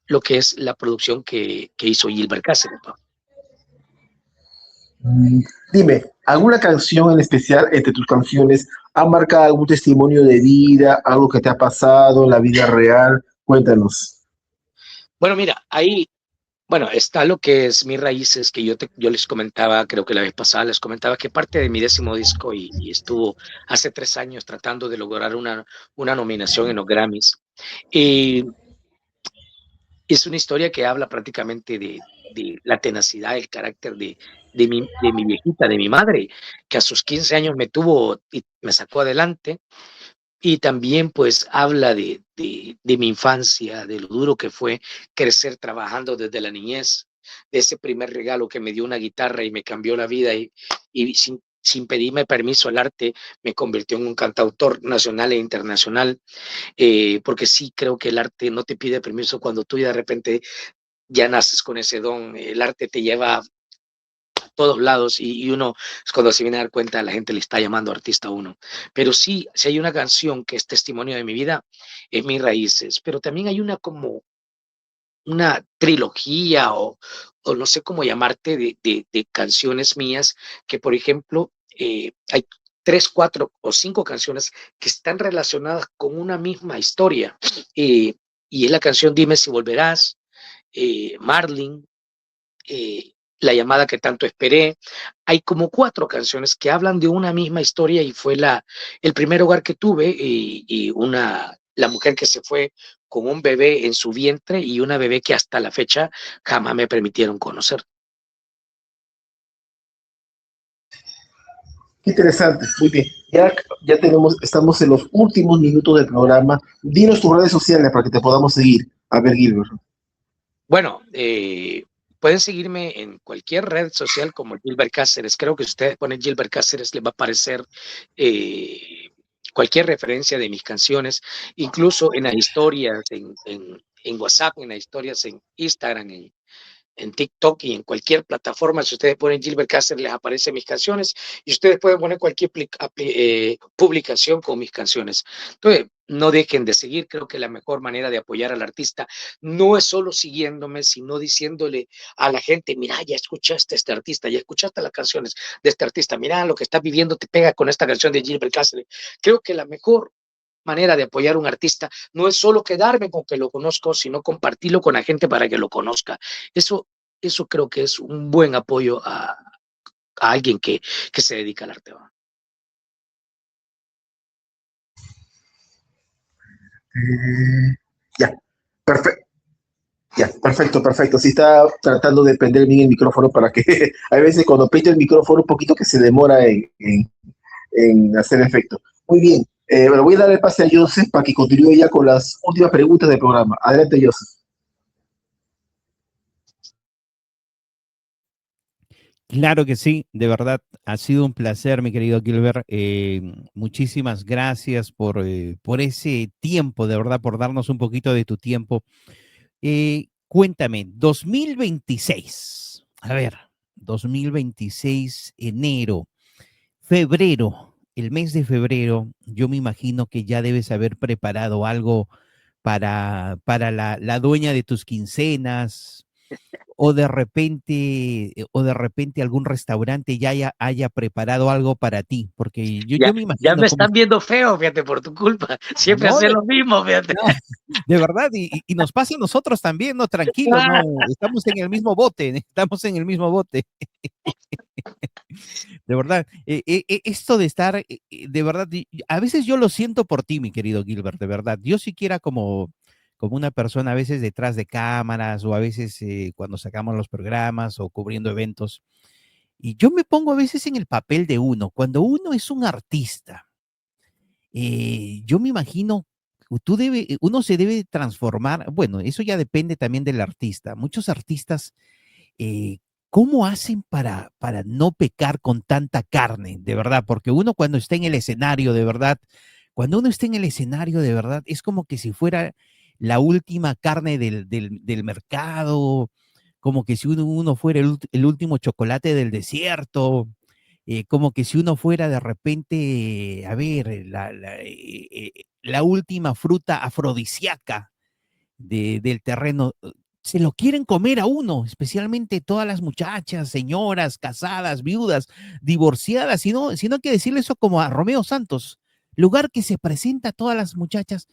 lo que es la producción que hizo Gilbert Cáceres, ¿no? Mm, Dime, ¿alguna canción en especial entre tus canciones ha marcado algún testimonio de vida, algo que te ha pasado en la vida real? Cuéntanos. Bueno, mira, ahí bueno, está lo que es Mis Raíces, que yo les comentaba, creo que la vez pasada les comentaba que parte de mi 10º disco y estuvo hace 3 años tratando de lograr una nominación en los Grammys. Y es una historia que habla prácticamente de la tenacidad, el carácter de mi viejita, de mi madre, que a sus 15 años me tuvo y me sacó adelante. Y también pues habla de mi infancia, de lo duro que fue crecer trabajando desde la niñez, de ese primer regalo que me dio una guitarra y me cambió la vida y sin pedirme permiso el arte me convirtió en un cantautor nacional e internacional, porque sí creo que el arte no te pide permiso cuando tú ya de repente ya naces con ese don, el arte te lleva todos lados y uno es cuando se viene a dar cuenta la gente le está llamando artista a uno. Pero sí, si hay una canción que es testimonio de mi vida, es Mis Raíces, pero también hay una como una trilogía o no sé cómo llamarte de canciones mías que, por ejemplo, hay 3, 4 o 5 canciones que están relacionadas con una misma historia. Y es la canción Dime si volverás, Marlin, La llamada que tanto esperé. Hay como 4 canciones que hablan de una misma historia y fue el primer hogar que tuve y la mujer que se fue con un bebé en su vientre y una bebé que hasta la fecha jamás me permitieron conocer. Qué interesante, muy bien. Ya estamos en los últimos minutos del programa. Dinos tus redes sociales para que te podamos seguir. A ver, Gilbert. Bueno, pueden seguirme en cualquier red social como Gilbert Cáceres. Creo que si ustedes ponen Gilbert Cáceres les va a aparecer eh, cualquier referencia de mis canciones, incluso en las historias, en WhatsApp, en las historias en Instagram, en TikTok y en cualquier plataforma. Si ustedes ponen Gilbert Cáceres, les aparecen mis canciones y ustedes pueden poner cualquier publicación con mis canciones. Entonces, no dejen de seguir. Creo que la mejor manera de apoyar al artista no es solo siguiéndome, sino diciéndole a la gente, mira, ya escuchaste a este artista, ya escuchaste las canciones de este artista, mira lo que estás viviendo te pega con esta canción de Gilbert Cáceres. Creo que la mejor manera de apoyar a un artista no es solo quedarme con que lo conozco, sino compartirlo con la gente para que lo conozca. Eso, eso creo que es un buen apoyo a alguien que se dedica al arte. Ya, perfecto. Ya, perfecto, perfecto. Sí, está tratando de prender bien el micrófono para que hay veces cuando aprieta el micrófono un poquito que se demora en hacer efecto. Muy bien. Bueno, voy a dar el pase a Joseph para que continúe ya con las últimas preguntas del programa. Adelante, Joseph. Claro que sí, de verdad, ha sido un placer, mi querido Gilbert. Muchísimas gracias por ese tiempo, de verdad, por darnos un poquito de tu tiempo. Cuéntame, 2026, a ver, 2026, enero, febrero, el mes de febrero, yo me imagino que ya debes haber preparado algo para la dueña de tus quincenas, o de repente algún restaurante ya haya preparado algo para ti, porque Ya, yo me ya imagino me como, están viendo feo, fíjate, por tu culpa. Siempre no, hace lo mismo, fíjate. no, de verdad, y nos pasa a nosotros también, no, tranquilo, no, estamos en el mismo bote, estamos en el mismo bote, de verdad. Esto de estar, de verdad, a veces yo lo siento por ti, mi querido Gilbert, de verdad. Yo siquiera como una persona a veces detrás de cámaras o a veces cuando sacamos los programas o cubriendo eventos. Y yo me pongo a veces en el papel de uno. Cuando uno es un artista, yo me imagino, uno se debe transformar. Bueno, eso ya depende también del artista. Muchos artistas, eh, ¿cómo hacen para no pecar con tanta carne? De verdad, porque uno cuando está en el escenario, de verdad, cuando uno está en el escenario, de verdad, es como que si fuera la última carne del mercado, como que si uno fuera el último chocolate del desierto, como que si uno fuera de repente, a ver, la última fruta afrodisíaca del terreno. Se lo quieren comer a uno, especialmente todas las muchachas, señoras, casadas, viudas, divorciadas, sino que decirle eso como a Romeo Santos, lugar que se presenta a todas las muchachas.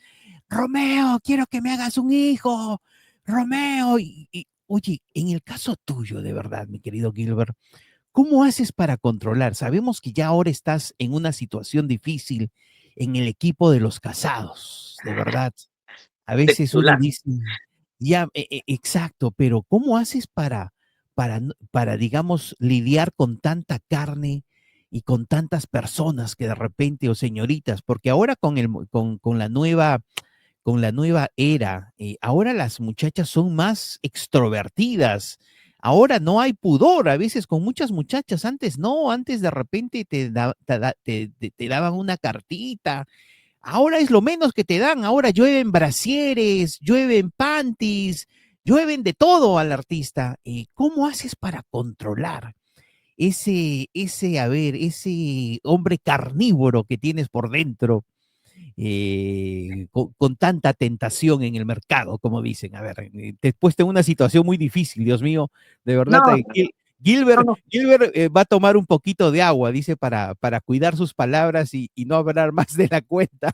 Romeo, quiero que me hagas un hijo, Romeo. Oye, en el caso tuyo, de verdad, mi querido Gilbert, ¿cómo haces para controlar? Sabemos que ya ahora estás en una situación difícil en el equipo de los casados, de verdad. A De veces uno titular. dice, ya, exacto, pero ¿cómo haces para, digamos, lidiar con tanta carne y con tantas personas que de repente, o señoritas, porque ahora con la nueva era, ahora las muchachas son más extrovertidas. Ahora no hay pudor, a veces con muchas muchachas, antes no, antes de repente te daban una cartita, ahora es lo menos que te dan, ahora llueven brasieres, llueven panties, llueven de todo al artista. ¿Cómo haces para controlar ese hombre carnívoro que tienes por dentro, con tanta tentación en el mercado, como dicen? A ver, te he puesto en una situación muy difícil, Dios mío, de No, verdad. no, Gilbert, no. Gilbert va a tomar un poquito de agua, dice, para cuidar sus palabras y no hablar más de la cuenta.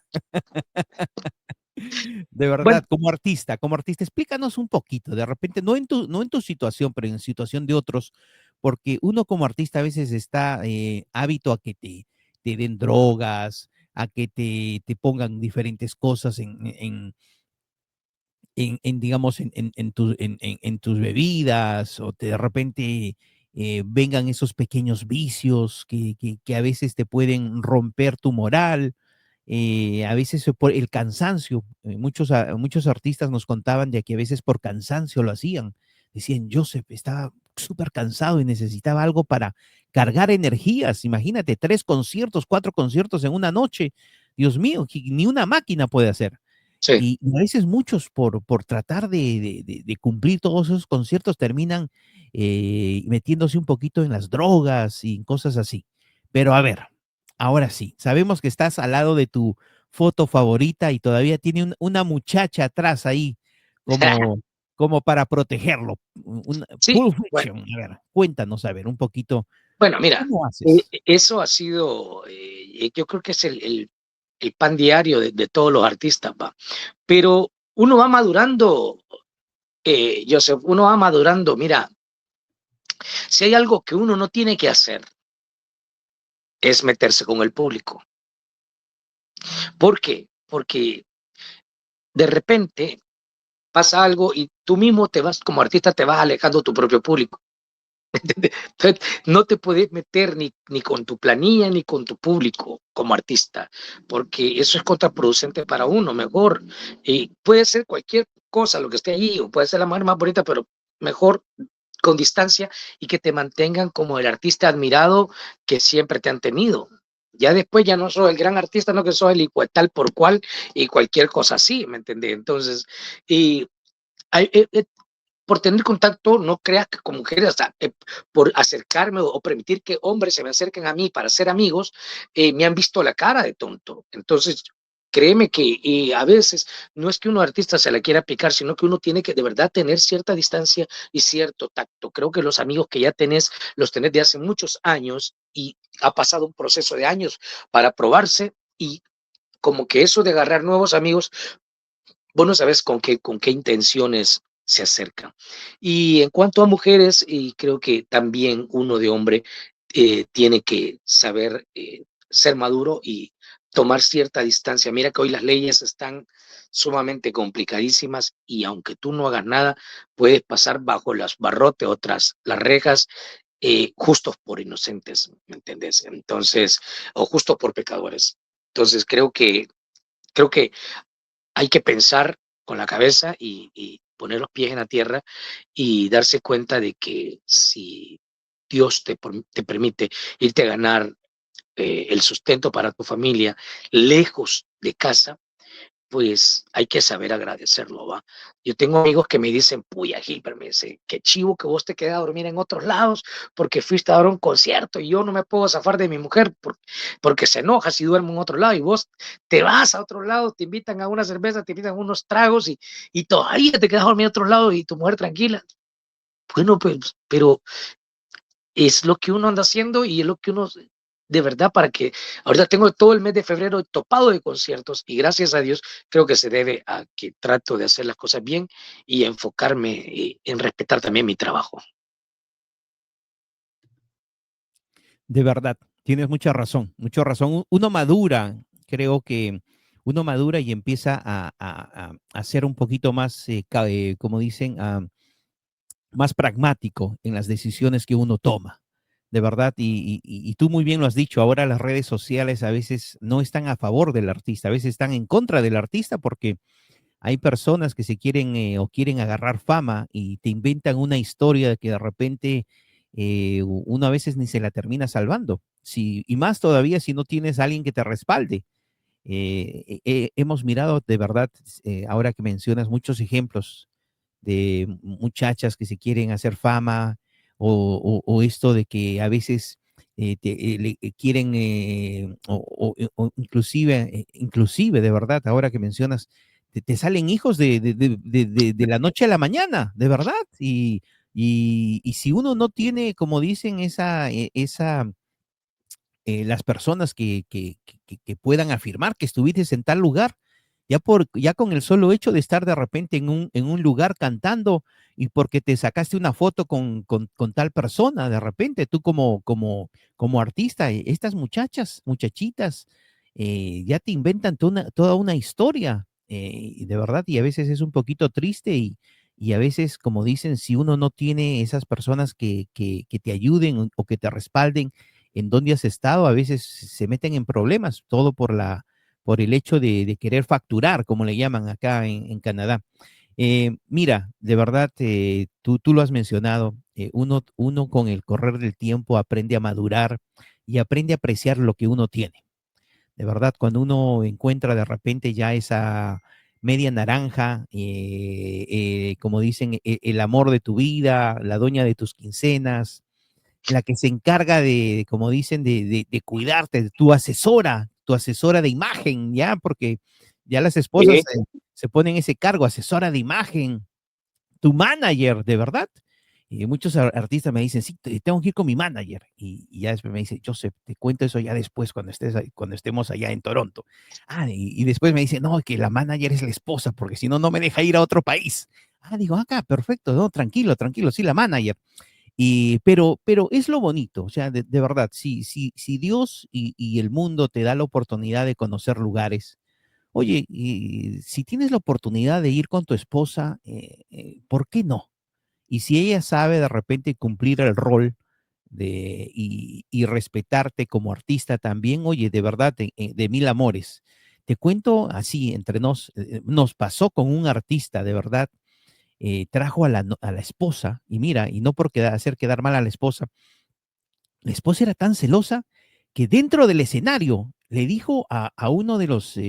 De Bueno, verdad, como artista, explícanos un poquito, de repente, no en tu situación, pero en situación de otros, porque uno como artista a veces está hábito a que te den drogas, a que te pongan diferentes cosas digamos, en tus bebidas, o de repente vengan esos pequeños vicios que a veces te pueden romper tu moral. A veces por el cansancio, muchos artistas nos contaban de que a veces por cansancio lo hacían. Decían, Joseph estaba súper cansado y necesitaba algo para cargar energías. Imagínate, 3 conciertos, 4 conciertos en una noche. Dios mío, que ni una máquina puede hacer. sí. Y a veces muchos por tratar de cumplir todos esos conciertos terminan metiéndose un poquito en las drogas y en cosas así. Pero a ver, ahora sí, sabemos que estás al lado de tu foto favorita y todavía tiene una muchacha atrás ahí como, como para protegerlo. Sí, Pulp bueno, Fiction. A ver, cuéntanos, a ver, un poquito, bueno, mira, ¿cómo haces? eso ha sido, yo creo que es el pan diario de todos los artistas, va. Pero uno va madurando, Joseph, uno va madurando. Mira, si hay algo que uno no tiene que hacer, es meterse con el público. ¿Por qué? Porque de repente pasa algo y tú mismo te vas, como artista, te vas alejando de tu propio público. Entonces, no te puedes meter ni con tu planilla ni con tu público como artista, porque eso es contraproducente para uno. Mejor, y puede ser cualquier cosa lo que esté allí, o puede ser la mujer más bonita, pero mejor con distancia y que te mantengan como el artista admirado que siempre te han tenido. Ya después ya no soy el gran artista, no que soy el tal por cual y cualquier cosa así, ¿me entendés? Entonces, y hay, por tener contacto, no creas que con mujeres, hasta, por acercarme o permitir que hombres se me acerquen a mí para ser amigos, me han visto la cara de tonto. Entonces, créeme que a veces no es que uno artista se la quiera picar, sino que uno tiene que de verdad tener cierta distancia y cierto tacto. Creo que los amigos que ya tenés, los tenés de hace muchos años y ha pasado un proceso de años para probarse y como que eso de agarrar nuevos amigos, vos no sabes con qué intenciones se acercan. Y en cuanto a mujeres, y creo que también uno de hombre tiene que saber ser maduro y tomar cierta distancia. Mira que hoy las leyes están sumamente complicadísimas y aunque tú no hagas nada, puedes pasar bajo las barrotes, otras las rejas, justos por inocentes, ¿me entendés? Entonces, o justos por pecadores. Entonces, creo que hay que pensar con la cabeza y poner los pies en la tierra y darse cuenta de que si Dios te permite irte a ganar el sustento para tu familia lejos de casa, pues hay que saber agradecerlo, ¿va? Yo tengo amigos que me dicen, puya, Gilbert, me dice, qué chivo que vos te quedas a dormir en otros lados porque fuiste a dar un concierto y yo no me puedo zafar de mi mujer porque se enoja si duermo en otro lado y vos te vas a otro lado, te invitan a una cerveza, te invitan a unos tragos y todavía te quedas a dormir a otro lado y tu mujer tranquila. Bueno, pues, pero es lo que uno anda haciendo y es lo que uno de verdad para que ahorita tengo todo el mes de febrero topado de conciertos y gracias a Dios creo que se debe a que trato de hacer las cosas bien y enfocarme en respetar también mi trabajo. De verdad, tienes mucha razón, mucha razón. Uno madura, creo que uno madura y empieza a ser un poquito más, como dicen, más pragmático en las decisiones que uno toma. De verdad, y tú muy bien lo has dicho, ahora las redes sociales a veces no están a favor del artista, a veces están en contra del artista porque hay personas que se quieren o quieren agarrar fama y te inventan una historia que de repente uno a veces ni se la termina salvando. Si, y más todavía si no tienes a alguien que te respalde. Hemos mirado de verdad, ahora que mencionas, muchos ejemplos de muchachas que se quieren hacer fama o esto de que a veces quieren, inclusive de verdad, ahora que mencionas, te salen hijos de la noche a la mañana, de verdad. Y si uno no tiene, como dicen, las personas que puedan afirmar que estuviste en tal lugar, ya con el solo hecho de estar de repente en un lugar cantando y porque te sacaste una foto con tal persona, de repente tú como artista, estas muchachitas, ya te inventan toda una historia, de verdad, y a veces es un poquito triste y a veces, como dicen, si uno no tiene esas personas que te ayuden o que te respalden en donde has estado, a veces se meten en problemas, todo por el hecho de querer facturar, como le llaman acá en Canadá. Mira, de verdad, tú lo has mencionado, uno con el correr del tiempo aprende a madurar y aprende a apreciar lo que uno tiene. De verdad, cuando uno encuentra de repente ya esa media naranja, como dicen, el amor de tu vida, la doña de tus quincenas, la que se encarga de, como dicen, de cuidarte, tu asesora de imagen, ¿ya? Porque ya las esposas Sí. se ponen ese cargo, asesora de imagen, tu manager, de verdad. Y muchos artistas me dicen, sí, tengo que ir con mi manager. Y ya después me dice, Joseph, te cuento eso ya después, cuando estemos allá en Toronto. Y después me dice, no, que la manager es la esposa, porque si no, no me deja ir a otro país. Digo, acá, perfecto, no, tranquilo, tranquilo, sí, la manager. Pero es lo bonito, o sea, de verdad, si Dios y el mundo te da la oportunidad de conocer lugares, oye, y si tienes la oportunidad de ir con tu esposa, ¿por qué no? Y si ella sabe de repente cumplir el rol y respetarte como artista también, oye, de verdad, de mil amores. Te cuento así, entre nos pasó con un artista, de verdad, trajo a la esposa, y mira, y no por hacer quedar mal a la esposa era tan celosa que dentro del escenario le dijo a uno de los,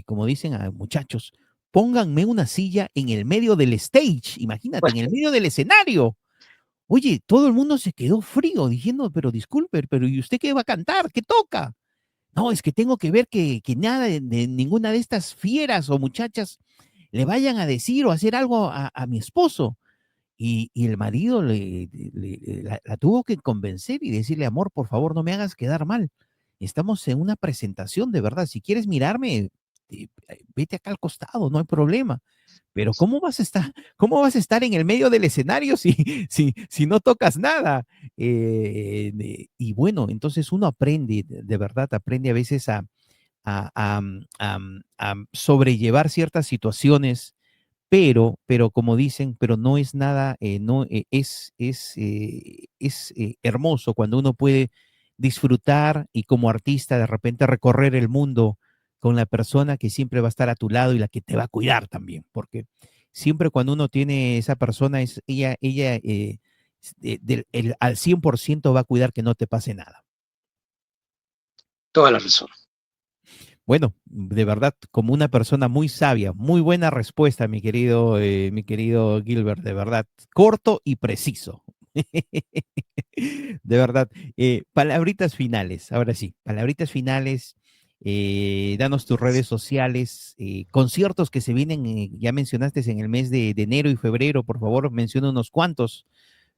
como dicen, a muchachos, pónganme una silla en el medio del stage, imagínate, en el medio del escenario. Oye, todo el mundo se quedó frío diciendo, pero disculpe, pero ¿y usted qué va a cantar? ¿Qué toca? No, es que tengo que ver que nada de ninguna de estas fieras o muchachas le vayan a decir o hacer algo a mi esposo. Y el marido la tuvo que convencer y decirle, amor, por favor, no me hagas quedar mal. Estamos en una presentación, de verdad. Si quieres mirarme, vete acá al costado, no hay problema. Pero cómo vas a estar en el medio del escenario si no tocas nada? Y bueno, entonces uno aprende, de verdad, aprende a veces a sobrellevar ciertas situaciones, pero como dicen, pero no es nada, no es hermoso cuando uno puede disfrutar y como artista de repente recorrer el mundo con la persona que siempre va a estar a tu lado y la que te va a cuidar también, porque siempre cuando uno tiene esa persona, ella al 100% va a cuidar que no te pase nada. Toda la razón. Bueno, de verdad, como una persona muy sabia, muy buena respuesta, mi querido Gilbert, de verdad, corto y preciso. De verdad. Palabritas finales, ahora sí, palabritas finales. Danos tus redes sociales, conciertos que se vienen, ya mencionaste en el mes de enero y febrero, por favor, menciona unos cuantos.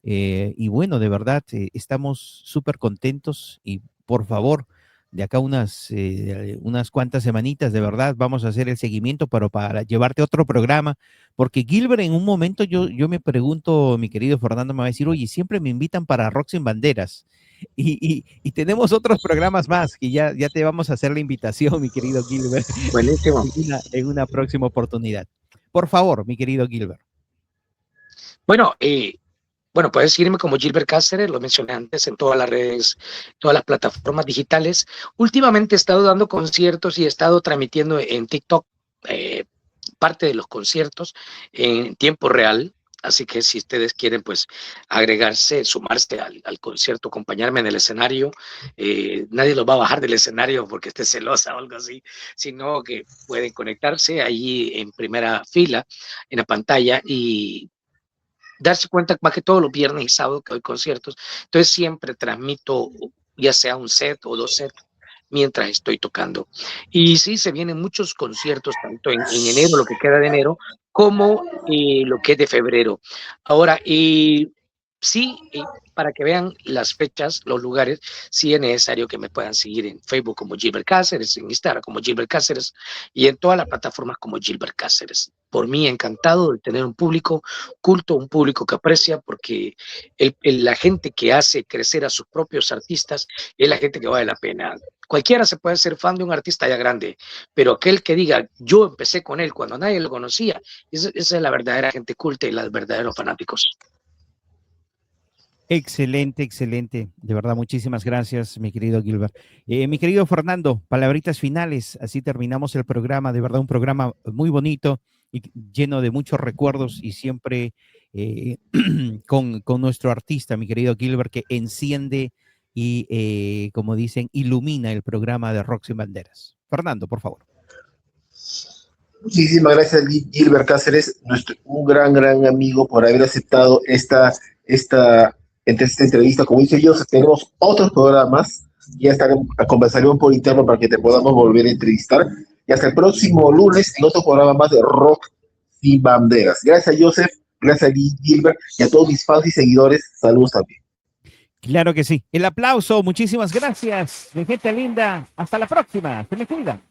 Y bueno, de verdad, estamos súper contentos y por favor, de acá unas cuantas semanitas, de verdad, vamos a hacer el seguimiento para llevarte otro programa, porque Gilbert en un momento yo me pregunto, mi querido Fernando me va a decir, oye, siempre me invitan para Rock Sin Banderas y tenemos otros programas más que ya te vamos a hacer la invitación, mi querido Gilbert, Buenísimo. en una próxima oportunidad. Por favor, mi querido Gilbert. Bueno, puedes seguirme como Gilbert Cáceres, lo mencioné antes en todas las redes, todas las plataformas digitales. Últimamente he estado dando conciertos y he estado transmitiendo en TikTok parte de los conciertos en tiempo real. Así que si ustedes quieren, pues, agregarse, sumarse al concierto, acompañarme en el escenario, nadie los va a bajar del escenario porque esté celosa o algo así, sino que pueden conectarse ahí en primera fila en la pantalla y darse cuenta más que todos los viernes y sábados que hay conciertos. Entonces siempre transmito ya sea un set o dos sets mientras estoy tocando. Y sí, se vienen muchos conciertos, tanto en enero, lo que queda de enero, como lo que es de febrero. Ahora, sí, para que vean las fechas, los lugares, sí es necesario que me puedan seguir en Facebook como Gilbert Cáceres, en Instagram como Gilbert Cáceres y en todas las plataformas como Gilbert Cáceres. Por mí, encantado de tener un público culto, un público que aprecia, porque la gente que hace crecer a sus propios artistas es la gente que vale la pena. Cualquiera se puede ser fan de un artista ya grande, pero aquel que diga, yo empecé con él cuando nadie lo conocía, esa es la verdadera gente culta y los verdaderos fanáticos. Excelente, excelente. De verdad, muchísimas gracias, mi querido Gilbert. Mi querido Fernando, palabritas finales. Así terminamos el programa. De verdad, un programa muy bonito y lleno de muchos recuerdos y siempre con nuestro artista, mi querido Gilbert, que enciende y, como dicen, ilumina el programa de Rock Sin Banderas. Fernando, por favor. Muchísimas gracias, Gilbert Cáceres, un gran amigo, por haber aceptado esta entrevista. Como dice yo, tenemos otros programas, ya conversaremos por interno para que te podamos volver a entrevistar. Y hasta el próximo lunes en otro programa más de Rock Sin Banderas. Gracias, Joseph, gracias, Gilbert, y a todos mis fans y seguidores, saludos también. Claro que sí. El aplauso, muchísimas gracias, mi gente linda. Hasta la próxima. Se me cuidan.